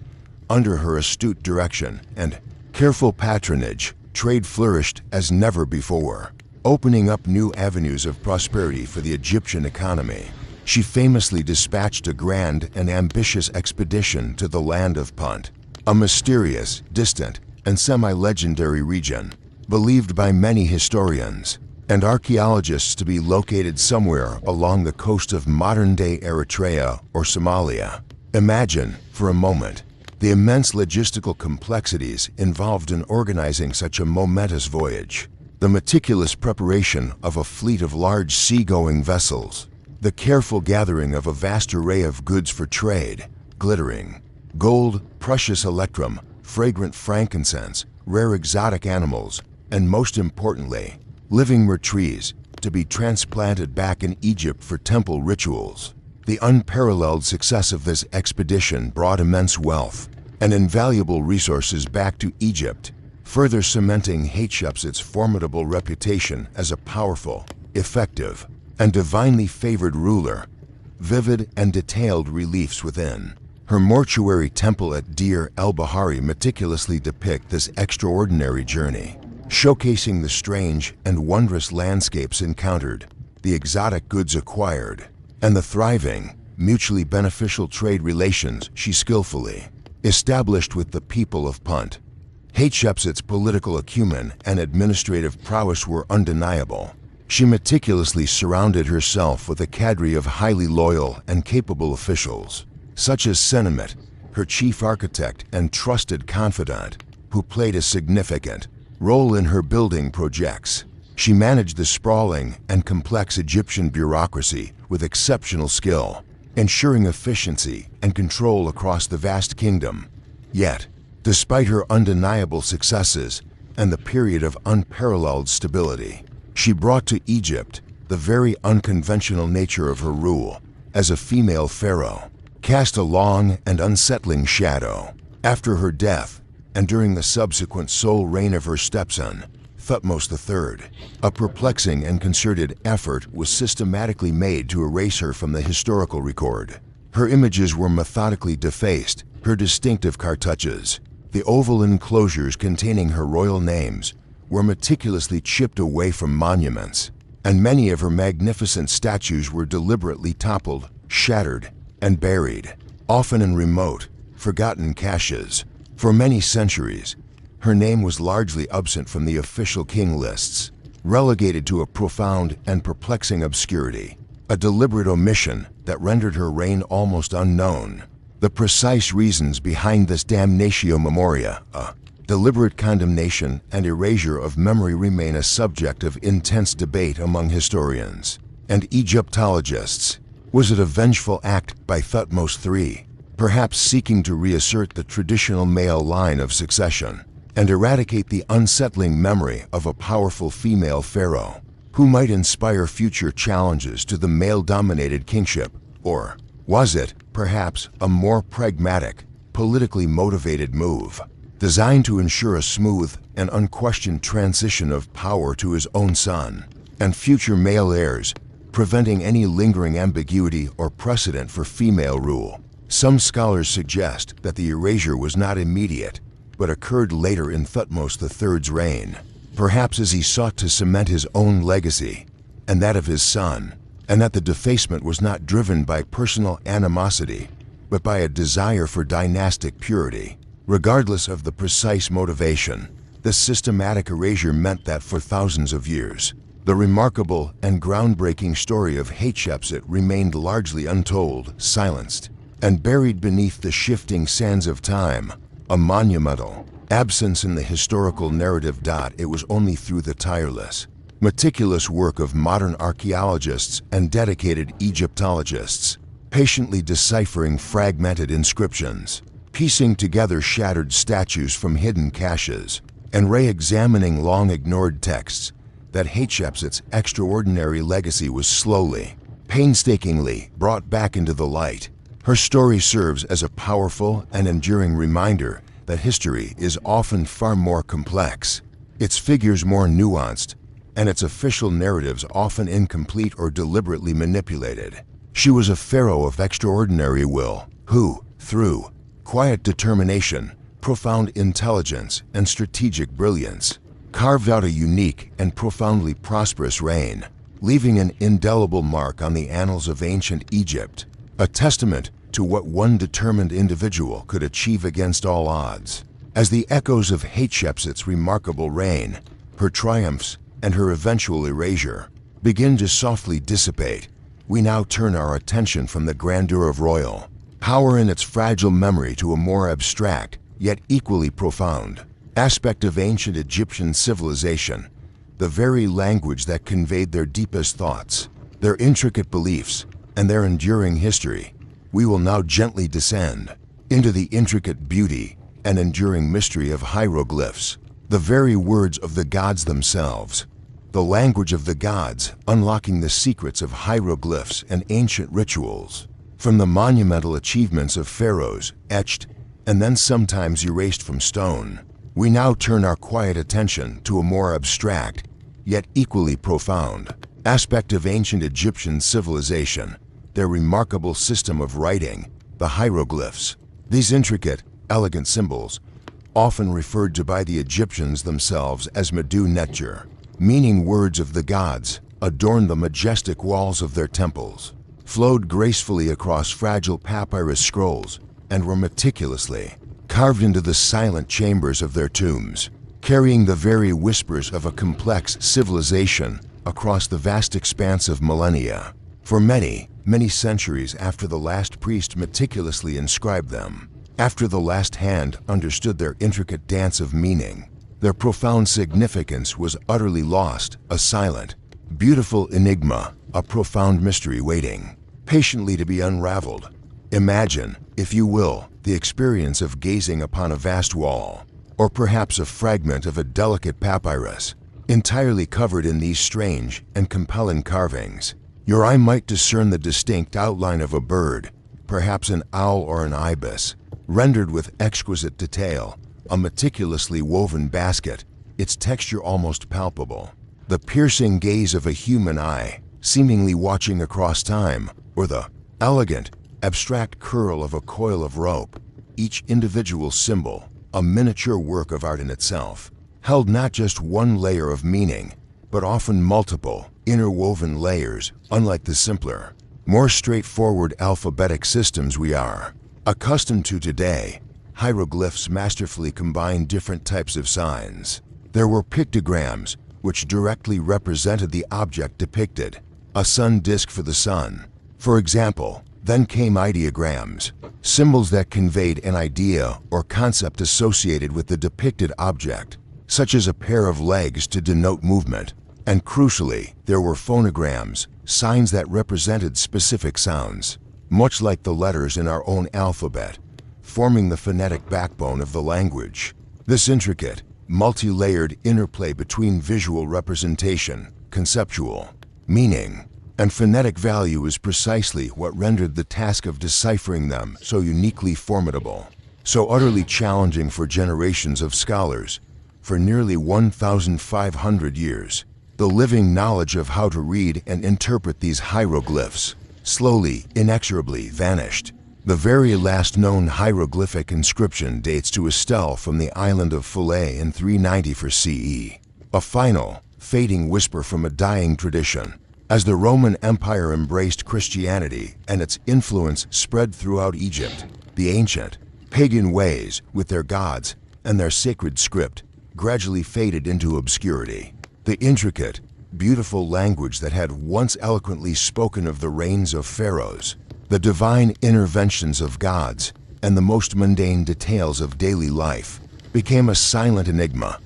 Under her astute direction and careful patronage, trade flourished as never before, opening up new avenues of prosperity for the Egyptian economy. She famously dispatched a grand and ambitious expedition to the land of Punt, a mysterious, distant, and semi-legendary region, believed by many historians and archaeologists to be located somewhere along the coast of modern-day Eritrea or Somalia. Imagine, for a moment, the immense logistical complexities involved in organizing such a momentous voyage. The meticulous preparation of a fleet of large seagoing vessels, the careful gathering of a vast array of goods for trade, glittering gold, precious electrum, fragrant frankincense, rare exotic animals, and most importantly, living trees to be transplanted back in Egypt for temple rituals. The unparalleled success of this expedition brought immense wealth and invaluable resources back to Egypt, further cementing Hatshepsut's formidable reputation as a powerful, effective, and divinely favored ruler. Vivid and detailed reliefs within her mortuary temple at Deir el-Bahari meticulously depict this extraordinary journey, showcasing the strange and wondrous landscapes encountered, the exotic goods acquired, and the thriving, mutually beneficial trade relations she skillfully established with the people of Punt. Hatshepsut's political acumen and administrative prowess were undeniable. She meticulously surrounded herself with a cadre of highly loyal and capable officials, such as Senemet, her chief architect and trusted confidant, who played a significant role in her building projects. She managed the sprawling and complex Egyptian bureaucracy with exceptional skill, ensuring efficiency and control across the vast kingdom. Yet, despite her undeniable successes and the period of unparalleled stability, she brought to Egypt the very unconventional nature of her rule. As a female pharaoh, cast a long and unsettling shadow. After her death, and during the subsequent sole reign of her stepson, Thutmose III, a perplexing and concerted effort was systematically made to erase her from the historical record. Her images were methodically defaced, her distinctive cartouches, the oval enclosures containing her royal names, were meticulously chipped away from monuments, and many of her magnificent statues were deliberately toppled, shattered, and buried, often in remote, forgotten caches. For many centuries, her name was largely absent from the official king lists, relegated to a profound and perplexing obscurity, a deliberate omission that rendered her reign almost unknown. The precise reasons behind this damnatio memoria, a deliberate condemnation and erasure of memory, remain a subject of intense debate among historians and Egyptologists. Was it a vengeful act by Thutmose III, perhaps seeking to reassert the traditional male line of succession and eradicate the unsettling memory of a powerful female pharaoh who might inspire future challenges to the male-dominated kingship? Or was it, perhaps, a more pragmatic, politically motivated move, designed to ensure a smooth and unquestioned transition of power to his own son and future male heirs, preventing any lingering ambiguity or precedent for female rule? Some scholars suggest that the erasure was not immediate, but occurred later in Thutmose III's reign, perhaps as he sought to cement his own legacy and that of his son, and that the defacement was not driven by personal animosity, but by a desire for dynastic purity. Regardless of the precise motivation, this systematic erasure meant that for thousands of years, the remarkable and groundbreaking story of Hatshepsut remained largely untold, silenced, and buried beneath the shifting sands of time, a monumental absence in the historical narrative. It was only through the tireless, meticulous work of modern archaeologists and dedicated Egyptologists, patiently deciphering fragmented inscriptions, piecing together shattered statues from hidden caches, and re-examining long-ignored texts, that Hatshepsut's extraordinary legacy was slowly, painstakingly brought back into the light. Her story serves as a powerful and enduring reminder that history is often far more complex, its figures more nuanced, and its official narratives often incomplete or deliberately manipulated. She was a pharaoh of extraordinary will, who, through quiet determination, profound intelligence, and strategic brilliance, carved out a unique and profoundly prosperous reign, leaving an indelible mark on the annals of ancient Egypt, a testament to what one determined individual could achieve against all odds. As the echoes of Hatshepsut's remarkable reign, her triumphs, and her eventual erasure begin to softly dissipate, we now turn our attention from the grandeur of royal power in its fragile memory to a more abstract, yet equally profound, aspect of ancient Egyptian civilization, the very language that conveyed their deepest thoughts, their intricate beliefs, and their enduring history. We will now gently descend into the intricate beauty and enduring mystery of hieroglyphs, the very words of the gods themselves, the language of the gods, unlocking the secrets of hieroglyphs and ancient rituals. From the monumental achievements of pharaohs, etched and then sometimes erased from stone, we now turn our quiet attention to a more abstract, yet equally profound, aspect of ancient Egyptian civilization, their remarkable system of writing, the hieroglyphs. These intricate, elegant symbols, often referred to by the Egyptians themselves as Medu Netjer, meaning words of the gods, adorned the majestic walls of their temples, flowed gracefully across fragile papyrus scrolls, and were meticulously carved into the silent chambers of their tombs, carrying the very whispers of a complex civilization across the vast expanse of millennia. For many, many centuries after the last priest meticulously inscribed them, after the last hand understood their intricate dance of meaning, their profound significance was utterly lost, a silent, beautiful enigma, a profound mystery waiting patiently to be unraveled. Imagine, if you will, the experience of gazing upon a vast wall, or perhaps a fragment of a delicate papyrus, entirely covered in these strange and compelling carvings. Your eye might discern the distinct outline of a bird, perhaps an owl or an ibis, rendered with exquisite detail, a meticulously woven basket, its texture almost palpable, the piercing gaze of a human eye, seemingly watching across time, or the elegant, abstract curl of a coil of rope, each individual symbol, a miniature work of art in itself, held not just one layer of meaning, but often multiple, interwoven layers. Unlike the simpler, more straightforward alphabetic systems we are accustomed to today. Hieroglyphs masterfully combine different types of signs. There were pictograms, which directly represented the object depicted, a sun disk for the sun, for example. Then came ideograms, symbols that conveyed an idea or concept associated with the depicted object, such as a pair of legs to denote movement. And crucially, there were phonograms, signs that represented specific sounds, much like the letters in our own alphabet, forming the phonetic backbone of the language. This intricate, multi-layered interplay between visual representation, conceptual meaning, and phonetic value is precisely what rendered the task of deciphering them so uniquely formidable, so utterly challenging for generations of scholars. For nearly 1,500 years, the living knowledge of how to read and interpret these hieroglyphs slowly, inexorably vanished. The very last known hieroglyphic inscription dates to a stele from the island of Philae in 394 CE, a final, fading whisper from a dying tradition. As the Roman Empire embraced Christianity and its influence spread throughout Egypt, the ancient, pagan ways with their gods and their sacred script gradually faded into obscurity. The intricate, beautiful language that had once eloquently spoken of the reigns of pharaohs, the divine interventions of gods, and the most mundane details of daily life became a silent enigma.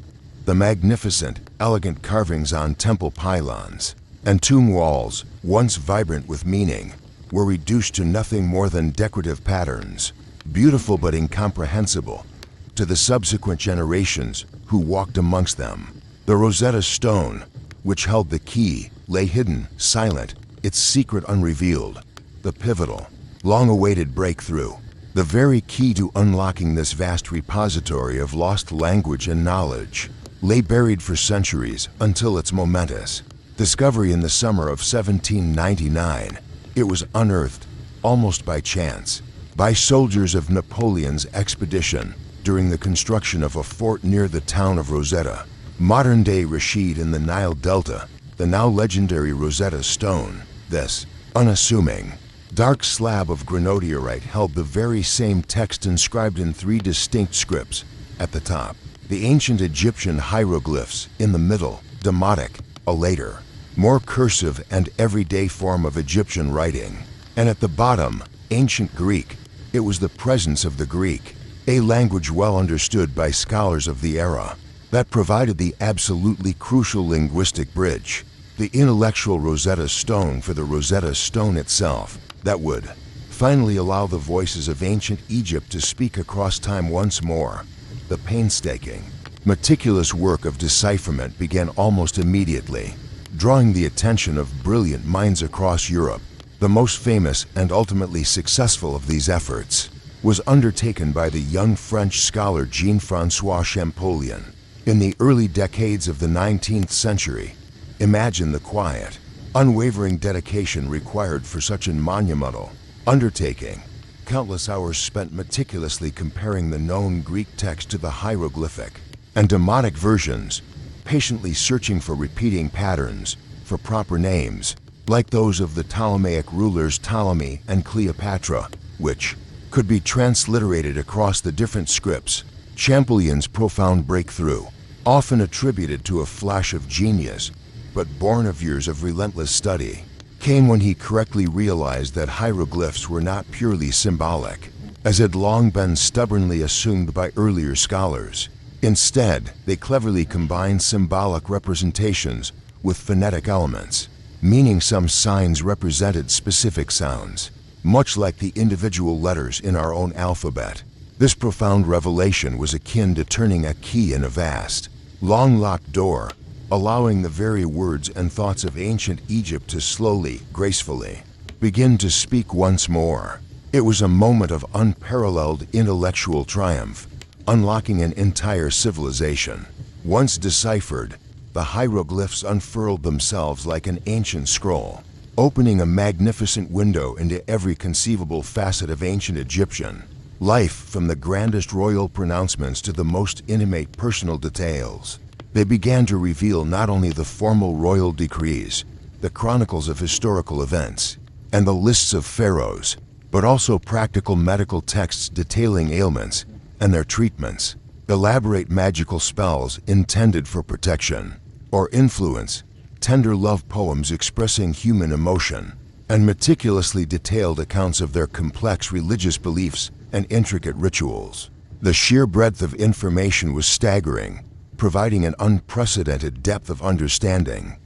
The magnificent, elegant carvings on temple pylons and tomb walls, once vibrant with meaning, were reduced to nothing more than decorative patterns, beautiful but incomprehensible to the subsequent generations who walked amongst them. The Rosetta Stone, which held the key, lay hidden, silent, its secret unrevealed. The pivotal, long-awaited breakthrough, the very key to unlocking this vast repository of lost language and knowledge, lay buried for centuries until its momentous discovery in the summer of 1799. It was unearthed, almost by chance, by soldiers of Napoleon's expedition during the construction of a fort near the town of Rosetta, modern-day Rashid in the Nile Delta. The now legendary Rosetta Stone, this unassuming, dark slab of granodiorite, held the very same text inscribed in 3 distinct scripts. At the top, the ancient Egyptian hieroglyphs; in the middle, Demotic, a later, more cursive and everyday form of Egyptian writing; and at the bottom, ancient Greek. It was the presence of the Greek, a language well understood by scholars of the era, that provided the absolutely crucial linguistic bridge, the intellectual Rosetta Stone for the Rosetta Stone itself, that would finally allow the voices of ancient Egypt to speak across time once more. The painstaking, meticulous work of decipherment began almost immediately, drawing the attention of brilliant minds across Europe. The most famous and ultimately successful of these efforts was undertaken by the young French scholar Jean-François Champollion in the early decades of the 19th century. Imagine the quiet, unwavering dedication required for such a monumental undertaking. Countless hours spent meticulously comparing the known Greek text to the hieroglyphic and Demotic versions, patiently searching for repeating patterns, for proper names, like those of the Ptolemaic rulers Ptolemy and Cleopatra, which could be transliterated across the different scripts. Champollion's profound breakthrough, often attributed to a flash of genius, but born of years of relentless study, came when he correctly realized that hieroglyphs were not purely symbolic, as had long been stubbornly assumed by earlier scholars. Instead, they cleverly combined symbolic representations with phonetic elements, meaning some signs represented specific sounds, much like the individual letters in our own alphabet. This profound revelation was akin to turning a key in a vast, long-locked door, allowing the very words and thoughts of ancient Egypt to slowly, gracefully, begin to speak once more. It was a moment of unparalleled intellectual triumph, unlocking an entire civilization. Once deciphered, the hieroglyphs unfurled themselves like an ancient scroll, opening a magnificent window into every conceivable facet of ancient Egyptian life, from the grandest royal pronouncements to the most intimate personal details. They began to reveal not only the formal royal decrees, the chronicles of historical events, and the lists of pharaohs, but also practical medical texts detailing ailments and their treatments, elaborate magical spells intended for protection or influence, tender love poems expressing human emotion, and meticulously detailed accounts of their complex religious beliefs and intricate rituals. The sheer breadth of information was staggering, providing an unprecedented depth of understanding.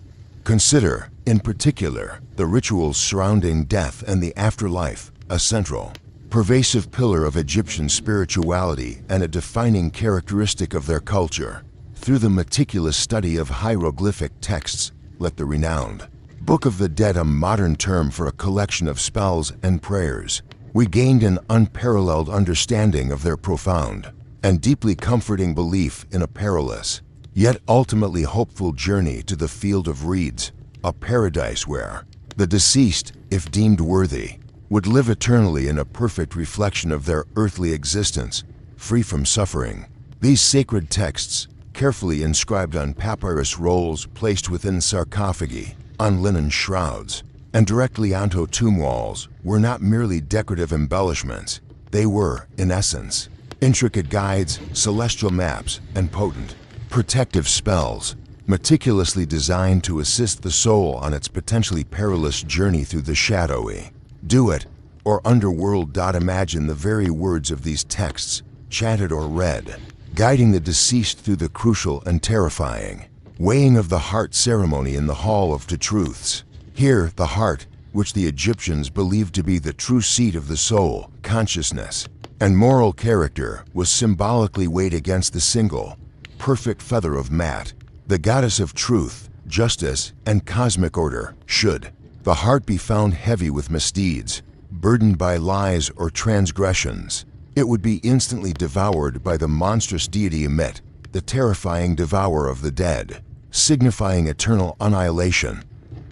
Consider, in particular, the rituals surrounding death and the afterlife, a central, pervasive pillar of Egyptian spirituality and a defining characteristic of their culture. Through the meticulous study of hieroglyphic texts, like the renowned Book of the Dead, a modern term for a collection of spells and prayers, we gained an unparalleled understanding of their profound and deeply comforting belief in a perilous, yet ultimately hopeful journey to the field of reeds, a paradise where the deceased, if deemed worthy, would live eternally in a perfect reflection of their earthly existence, free from suffering. These sacred texts, carefully inscribed on papyrus rolls placed within sarcophagi, on linen shrouds, and directly onto tomb walls, were not merely decorative embellishments. They were, in essence, intricate guides, celestial maps, and potent, protective spells, meticulously designed to assist the soul on its potentially perilous journey through the shadowy, do-it, or underworld. Imagine the very words of these texts, chanted or read, guiding the deceased through the crucial and terrifying weighing of the heart ceremony in the Hall of the Truths. Here, the heart, which the Egyptians believed to be the true seat of the soul, consciousness, and moral character, was symbolically weighed against the single, perfect feather of Mat, the goddess of truth, justice, and cosmic order. Should the heart be found heavy with misdeeds, burdened by lies or transgressions, it would be instantly devoured by the monstrous deity Ammit, the terrifying devourer of the dead, signifying eternal annihilation.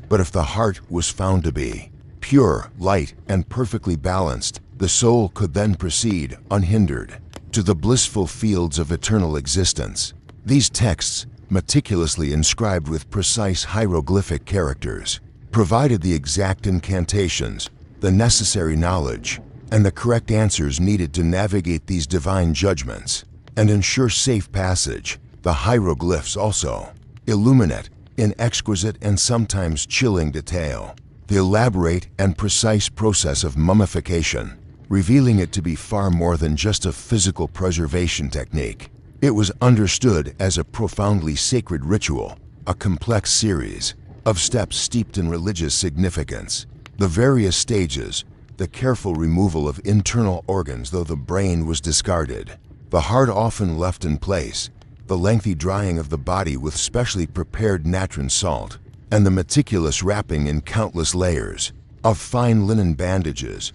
But if the heart was found to be pure, light, and perfectly balanced, the soul could then proceed, unhindered, to the blissful fields of eternal existence. These texts, meticulously inscribed with precise hieroglyphic characters, provided the exact incantations, the necessary knowledge, and the correct answers needed to navigate these divine judgments and ensure safe passage. The hieroglyphs also illuminate, in exquisite and sometimes chilling detail, the elaborate and precise process of mummification, revealing it to be far more than just a physical preservation technique. It was understood as a profoundly sacred ritual, a complex series of steps steeped in religious significance. The various stages, the careful removal of internal organs though the brain was discarded, the heart often left in place, the lengthy drying of the body with specially prepared natron salt, and the meticulous wrapping in countless layers of fine linen bandages,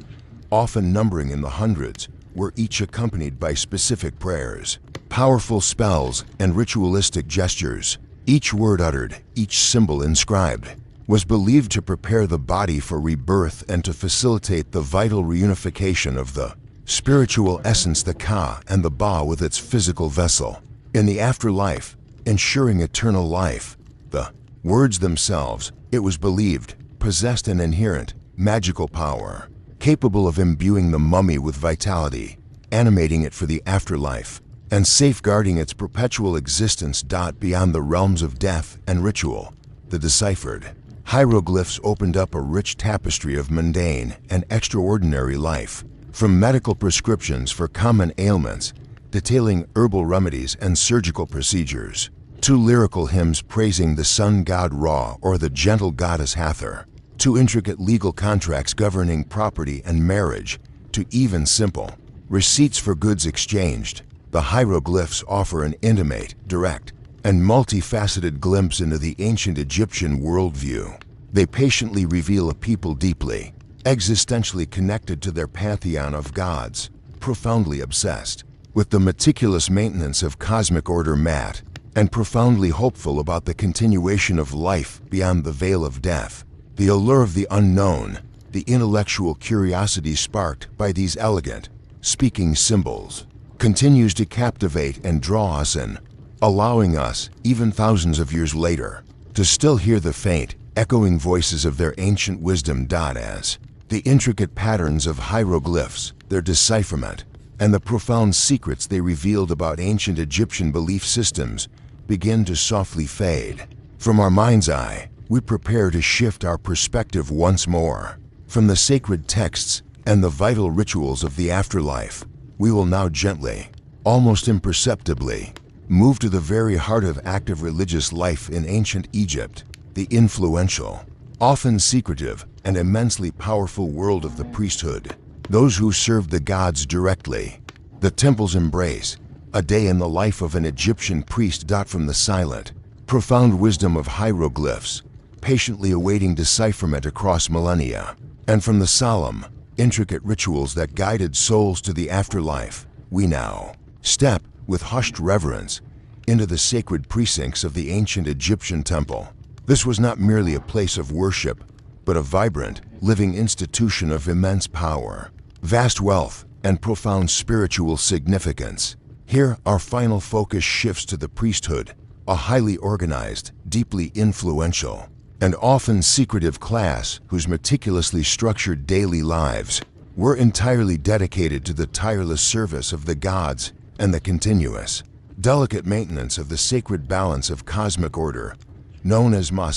often numbering in the hundreds, were each accompanied by specific prayers, powerful spells, and ritualistic gestures. Each word uttered, each symbol inscribed, was believed to prepare the body for rebirth and to facilitate the vital reunification of the spiritual essence, the Ka, and the Ba with its physical vessel. In the afterlife, ensuring eternal life, the words themselves, it was believed, possessed an inherent, magical power, capable of imbuing the mummy with vitality, animating it for the afterlife, and safeguarding its perpetual existence. Beyond the realms of death and ritual, the deciphered hieroglyphs opened up a rich tapestry of mundane and extraordinary life, from medical prescriptions for common ailments, detailing herbal remedies and surgical procedures, to lyrical hymns praising the sun god Ra or the gentle goddess Hathor, to intricate legal contracts governing property and marriage, to even simple receipts for goods exchanged. The hieroglyphs offer an intimate, direct, and multifaceted glimpse into the ancient Egyptian worldview. They patiently reveal a people deeply, existentially connected to their pantheon of gods, profoundly obsessed with the meticulous maintenance of cosmic order Mat, and profoundly hopeful about the continuation of life beyond the veil of death. The allure of the unknown, the intellectual curiosity sparked by these elegant, speaking symbols, continues to captivate and draw us in, allowing us, even thousands of years later, to still hear the faint, echoing voices of their ancient wisdom. As The intricate patterns of hieroglyphs, their decipherment, and the profound secrets they revealed about ancient Egyptian belief systems begin to softly fade. From our mind's eye, we prepare to shift our perspective once more. From the sacred texts and the vital rituals of the afterlife, we will now gently, almost imperceptibly, move to the very heart of active religious life in ancient Egypt, the influential, often secretive, and immensely powerful world of the priesthood, those who served the gods directly. The temple's embrace, a day in the life of an Egyptian priest. From the silent, profound wisdom of hieroglyphs, patiently awaiting decipherment across millennia, and from the solemn, intricate rituals that guided souls to the afterlife, we now step, with hushed reverence, into the sacred precincts of the ancient Egyptian temple. This was not merely a place of worship, but a vibrant, living institution of immense power, vast wealth, and profound spiritual significance. Here, our final focus shifts to the priesthood, a highly organized, deeply influential, and often secretive class whose meticulously structured daily lives were entirely dedicated to the tireless service of the gods and the continuous, delicate maintenance of the sacred balance of cosmic order, known as Ma.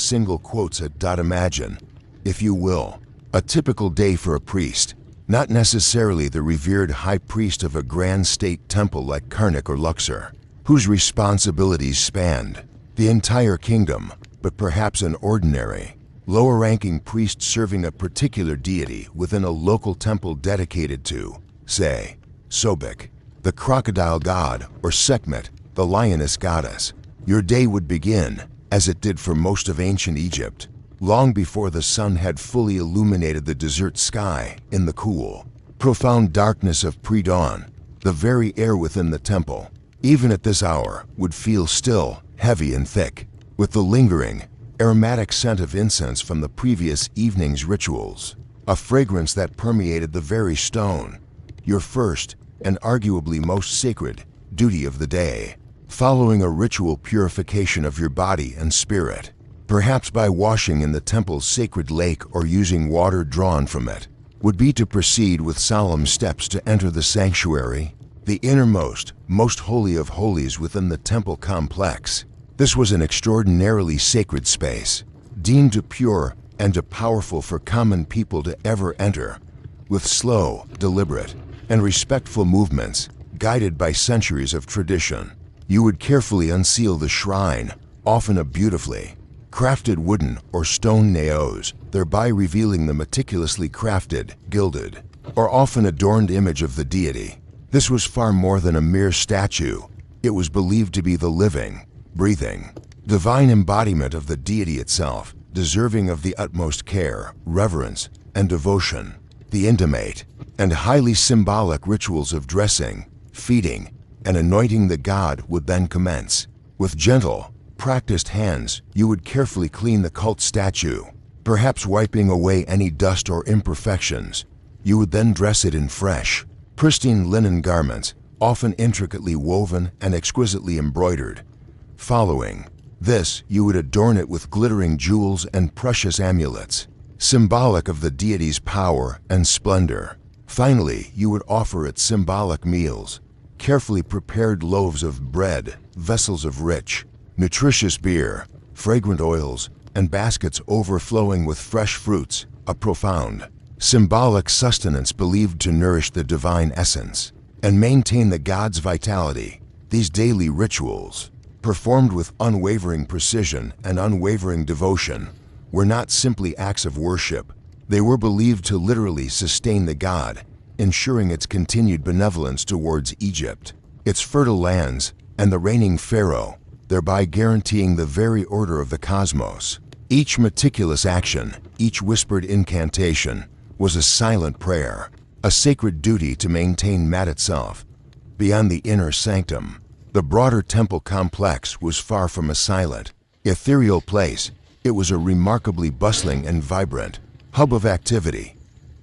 Imagine, if you will, a typical day for a priest, not necessarily the revered high priest of a grand state temple like Karnak or Luxor, whose responsibilities spanned the entire kingdom, but perhaps an ordinary, lower-ranking priest serving a particular deity within a local temple dedicated to, say, Sobek, the crocodile god, or Sekhmet, the lioness goddess. Your day would begin, as it did for most of ancient Egypt, long before the sun had fully illuminated the desert sky. In the cool, profound darkness of pre-dawn, the very air within the temple, even at this hour, would feel still, heavy and thick, with the lingering, aromatic scent of incense from the previous evening's rituals, a fragrance that permeated the very stone, your first, and arguably most sacred, duty of the day, following a ritual purification of your body and spirit, perhaps by washing in the temple's sacred lake or using water drawn from it, would be to proceed with solemn steps to enter the sanctuary, the innermost, most holy of holies within the temple complex. This was an extraordinarily sacred space, deemed too pure and too powerful for common people to ever enter. With slow, deliberate, and respectful movements, guided by centuries of tradition, you would carefully unseal the shrine, often a beautifully crafted wooden or stone naos, thereby revealing the meticulously crafted, gilded, or often adorned image of the deity. This was far more than a mere statue. It was believed to be the living, breathing, divine embodiment of the deity itself, deserving of the utmost care, reverence, and devotion. The intimate and highly symbolic rituals of dressing, feeding, and anointing the god would then commence. With gentle, practiced hands, you would carefully clean the cult statue, perhaps wiping away any dust or imperfections. You would then dress it in fresh, pristine linen garments, often intricately woven and exquisitely embroidered. Following this, you would adorn it with glittering jewels and precious amulets, symbolic of the deity's power and splendor. Finally, you would offer it symbolic meals, carefully prepared loaves of bread, vessels of rich, nutritious beer, fragrant oils, and baskets overflowing with fresh fruits, a profound, symbolic sustenance believed to nourish the divine essence and maintain the god's vitality. These daily rituals, performed with unwavering precision and unwavering devotion, were not simply acts of worship. They were believed to literally sustain the god, ensuring its continued benevolence towards Egypt, its fertile lands, and the reigning pharaoh, thereby guaranteeing the very order of the cosmos. Each meticulous action, each whispered incantation, was a silent prayer, a sacred duty to maintain Mat itself. Beyond the inner sanctum, the broader temple complex was far from a silent, ethereal place. It was a remarkably bustling and vibrant hub of activity.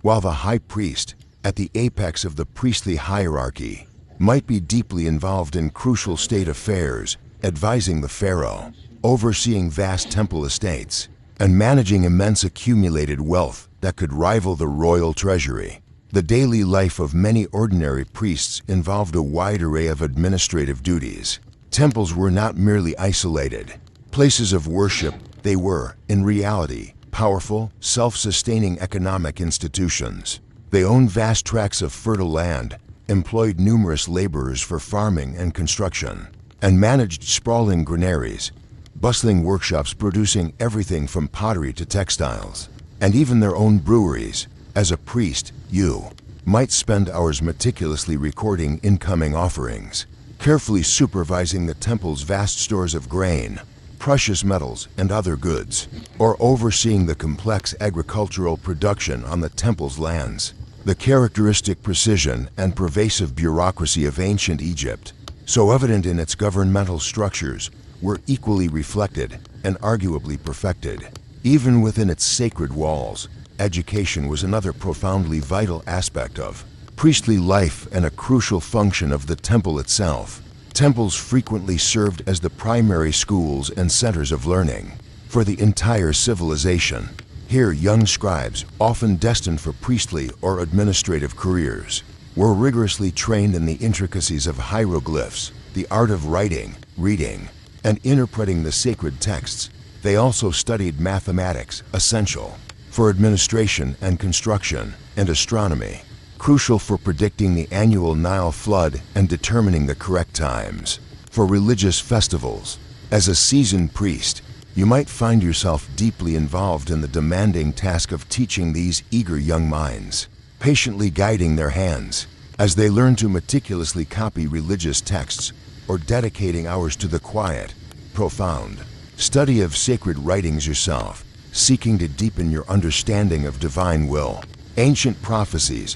While the high priest, at the apex of the priestly hierarchy, might be deeply involved in crucial state affairs, advising the pharaoh, overseeing vast temple estates, and managing immense accumulated wealth that could rival the royal treasury. The daily life of many ordinary priests involved a wide array of administrative duties. Temples were not merely isolated places of worship, they were, in reality, powerful, self-sustaining economic institutions. They owned vast tracts of fertile land, employed numerous laborers for farming and construction, and managed sprawling granaries, bustling workshops producing everything from pottery to textiles, and even their own breweries. As a priest, you might spend hours meticulously recording incoming offerings, carefully supervising the temple's vast stores of grain, precious metals, and other goods, or overseeing the complex agricultural production on the temple's lands. The characteristic precision and pervasive bureaucracy of ancient Egypt, so evident in its governmental structures, were equally reflected and arguably perfected. Even within its sacred walls, education was another profoundly vital aspect of priestly life and a crucial function of the temple itself. Temples frequently served as the primary schools and centers of learning for the entire civilization. Here, young scribes, often destined for priestly or administrative careers, were rigorously trained in the intricacies of hieroglyphs, the art of writing, reading, and interpreting the sacred texts. They also studied mathematics, essential for administration and construction, and astronomy, crucial for predicting the annual Nile flood and determining the correct times for religious festivals. As a seasoned priest, you might find yourself deeply involved in the demanding task of teaching these eager young minds, patiently guiding their hands as they learn to meticulously copy religious texts or dedicating hours to the quiet, profound study of sacred writings yourself, seeking to deepen your understanding of divine will, ancient prophecies,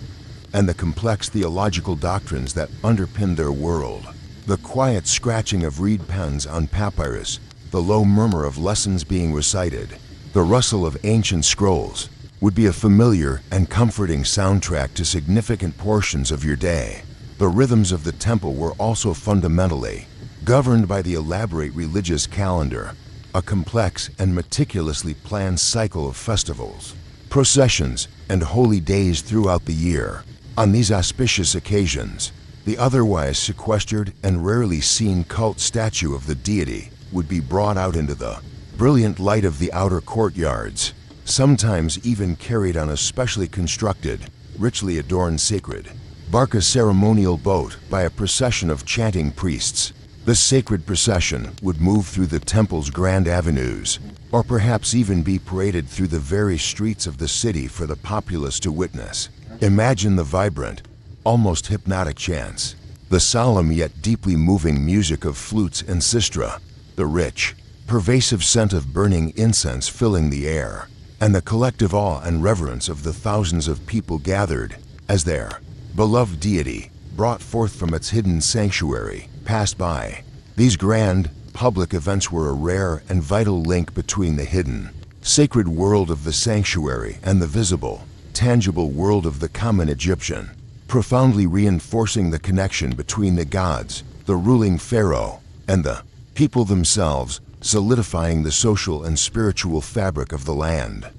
and the complex theological doctrines that underpin their world. The quiet scratching of reed pens on papyrus, the low murmur of lessons being recited, the rustle of ancient scrolls, would be a familiar and comforting soundtrack to significant portions of your day. The rhythms of the temple were also fundamentally governed by the elaborate religious calendar, a complex and meticulously planned cycle of festivals, processions, and holy days throughout the year. On these auspicious occasions, the otherwise sequestered and rarely seen cult statue of the deity would be brought out into the brilliant light of the outer courtyards, sometimes even carried on a specially constructed, richly adorned sacred barca ceremonial boat by a procession of chanting priests. This sacred procession would move through the temple's grand avenues, or perhaps even be paraded through the very streets of the city for the populace to witness. Imagine the vibrant, almost hypnotic chants, the solemn yet deeply moving music of flutes and sistra, the rich, pervasive scent of burning incense filling the air, and the collective awe and reverence of the thousands of people gathered as their beloved deity, brought forth from its hidden sanctuary, passed by. These grand, public events were a rare and vital link between the hidden, sacred world of the sanctuary and the visible, tangible world of the common Egyptian, profoundly reinforcing the connection between the gods, the ruling pharaoh, and the people themselves, solidifying the social and spiritual fabric of the land.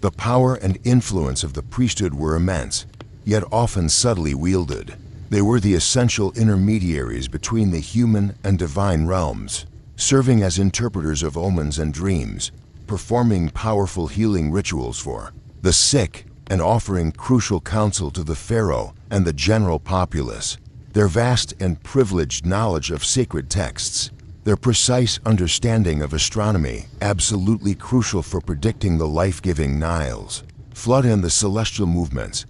The power and influence of the priesthood were immense, yet often subtly wielded. They were the essential intermediaries between the human and divine realms, serving as interpreters of omens and dreams, performing powerful healing rituals for the sick, and offering crucial counsel to the pharaoh and the general populace. Their vast and privileged knowledge of sacred texts, their precise understanding of astronomy, absolutely crucial for predicting the life-giving Niles, flood and the celestial movements,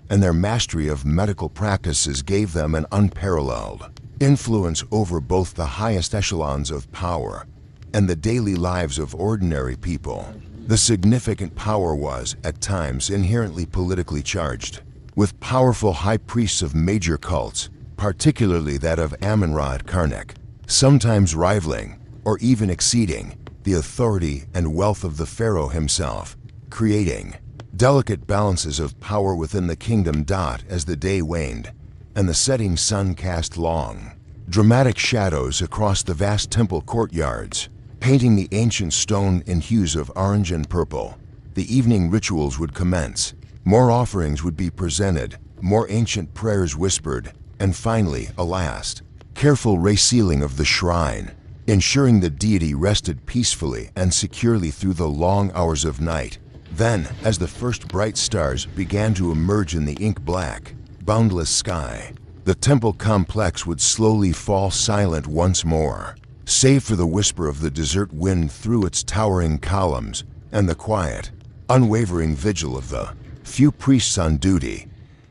and their mastery of medical practices gave them an unparalleled influence over both the highest echelons of power and the daily lives of ordinary people. The significant power was, at times, inherently politically charged, with powerful high priests of major cults, particularly that of Amun-Ra at Karnak, sometimes rivaling, or even exceeding, the authority and wealth of the pharaoh himself, creating delicate balances of power within the kingdom. As the day waned, and the setting sun cast long, dramatic shadows across the vast temple courtyards, Painting the ancient stone in hues of orange and purple, the evening rituals would commence. More offerings would be presented, more ancient prayers whispered, and finally, a last, careful resealing of the shrine, ensuring the deity rested peacefully and securely through the long hours of night. Then, as the first bright stars began to emerge in the ink-black, boundless sky, the temple complex would slowly fall silent once more, save for the whisper of the desert wind through its towering columns and the quiet, unwavering vigil of the few priests on duty,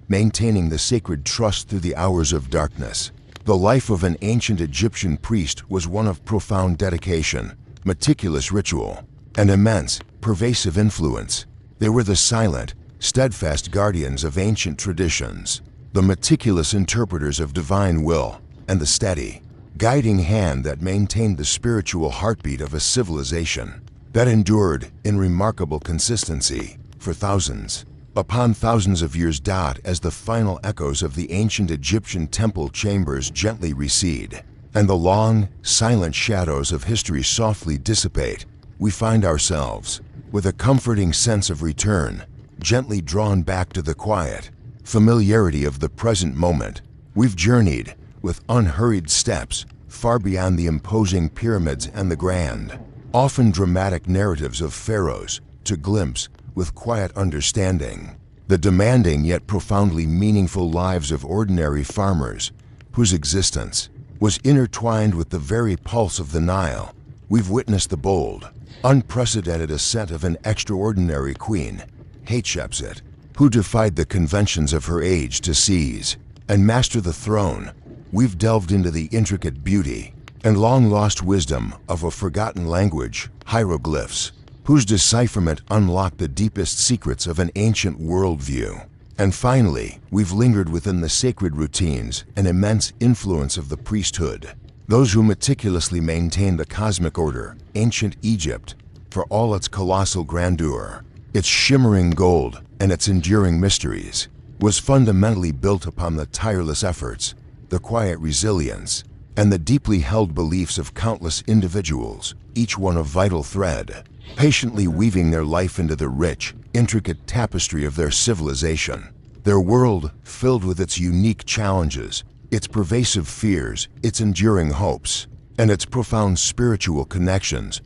maintaining the sacred trust through the hours of darkness. The life of an ancient Egyptian priest was one of profound dedication, meticulous ritual, and immense, pervasive influence. They were the silent, steadfast guardians of ancient traditions, the meticulous interpreters of divine will, and the steady, guiding hand that maintained the spiritual heartbeat of a civilization that endured in remarkable consistency for thousands upon thousands of years. As the final echoes of the ancient Egyptian temple chambers gently recede, and the long, silent shadows of history softly dissipate, we find ourselves, with a comforting sense of return, gently drawn back to the quiet familiarity of the present moment. We've journeyed, with unhurried steps, far beyond the imposing pyramids and the grand, often dramatic narratives of pharaohs, to glimpse, with quiet understanding, the demanding yet profoundly meaningful lives of ordinary farmers, whose existence was intertwined with the very pulse of the Nile. We've witnessed the bold, unprecedented ascent of an extraordinary queen, Hatshepsut, who defied the conventions of her age to seize and master the throne. We've delved into the intricate beauty and long-lost wisdom of a forgotten language, hieroglyphs, whose decipherment unlocked the deepest secrets of an ancient worldview. And finally, we've lingered within the sacred routines and immense influence of the priesthood, those who meticulously maintained the cosmic order. Ancient Egypt, for all its colossal grandeur, its shimmering gold, and its enduring mysteries, was fundamentally built upon the tireless efforts, the quiet resilience, and the deeply held beliefs of countless individuals, each one a vital thread, patiently weaving their life into the rich, intricate tapestry of their civilization. Their world, filled with its unique challenges, its pervasive fears, its enduring hopes, and its profound spiritual connections,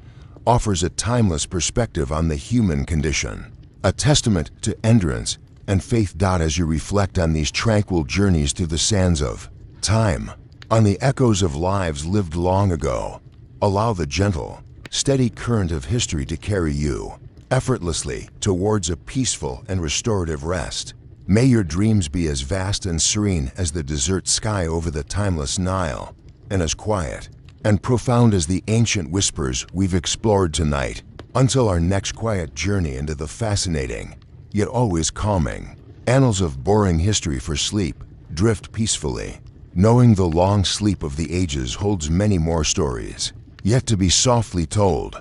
offers a timeless perspective on the human condition, a testament to endurance and faith. As you reflect on these tranquil journeys through the sands of time, on the echoes of lives lived long ago, allow the gentle, steady current of history to carry you effortlessly towards a peaceful and restorative rest. May your dreams be as vast and serene as the desert sky over the timeless Nile, and as quiet and profound as the ancient whispers we've explored tonight. Until our next quiet journey into the fascinating, yet always calming, annals of boring history. For sleep, drift peacefully, knowing the long sleep of the ages holds many more stories yet to be softly told.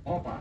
Opa!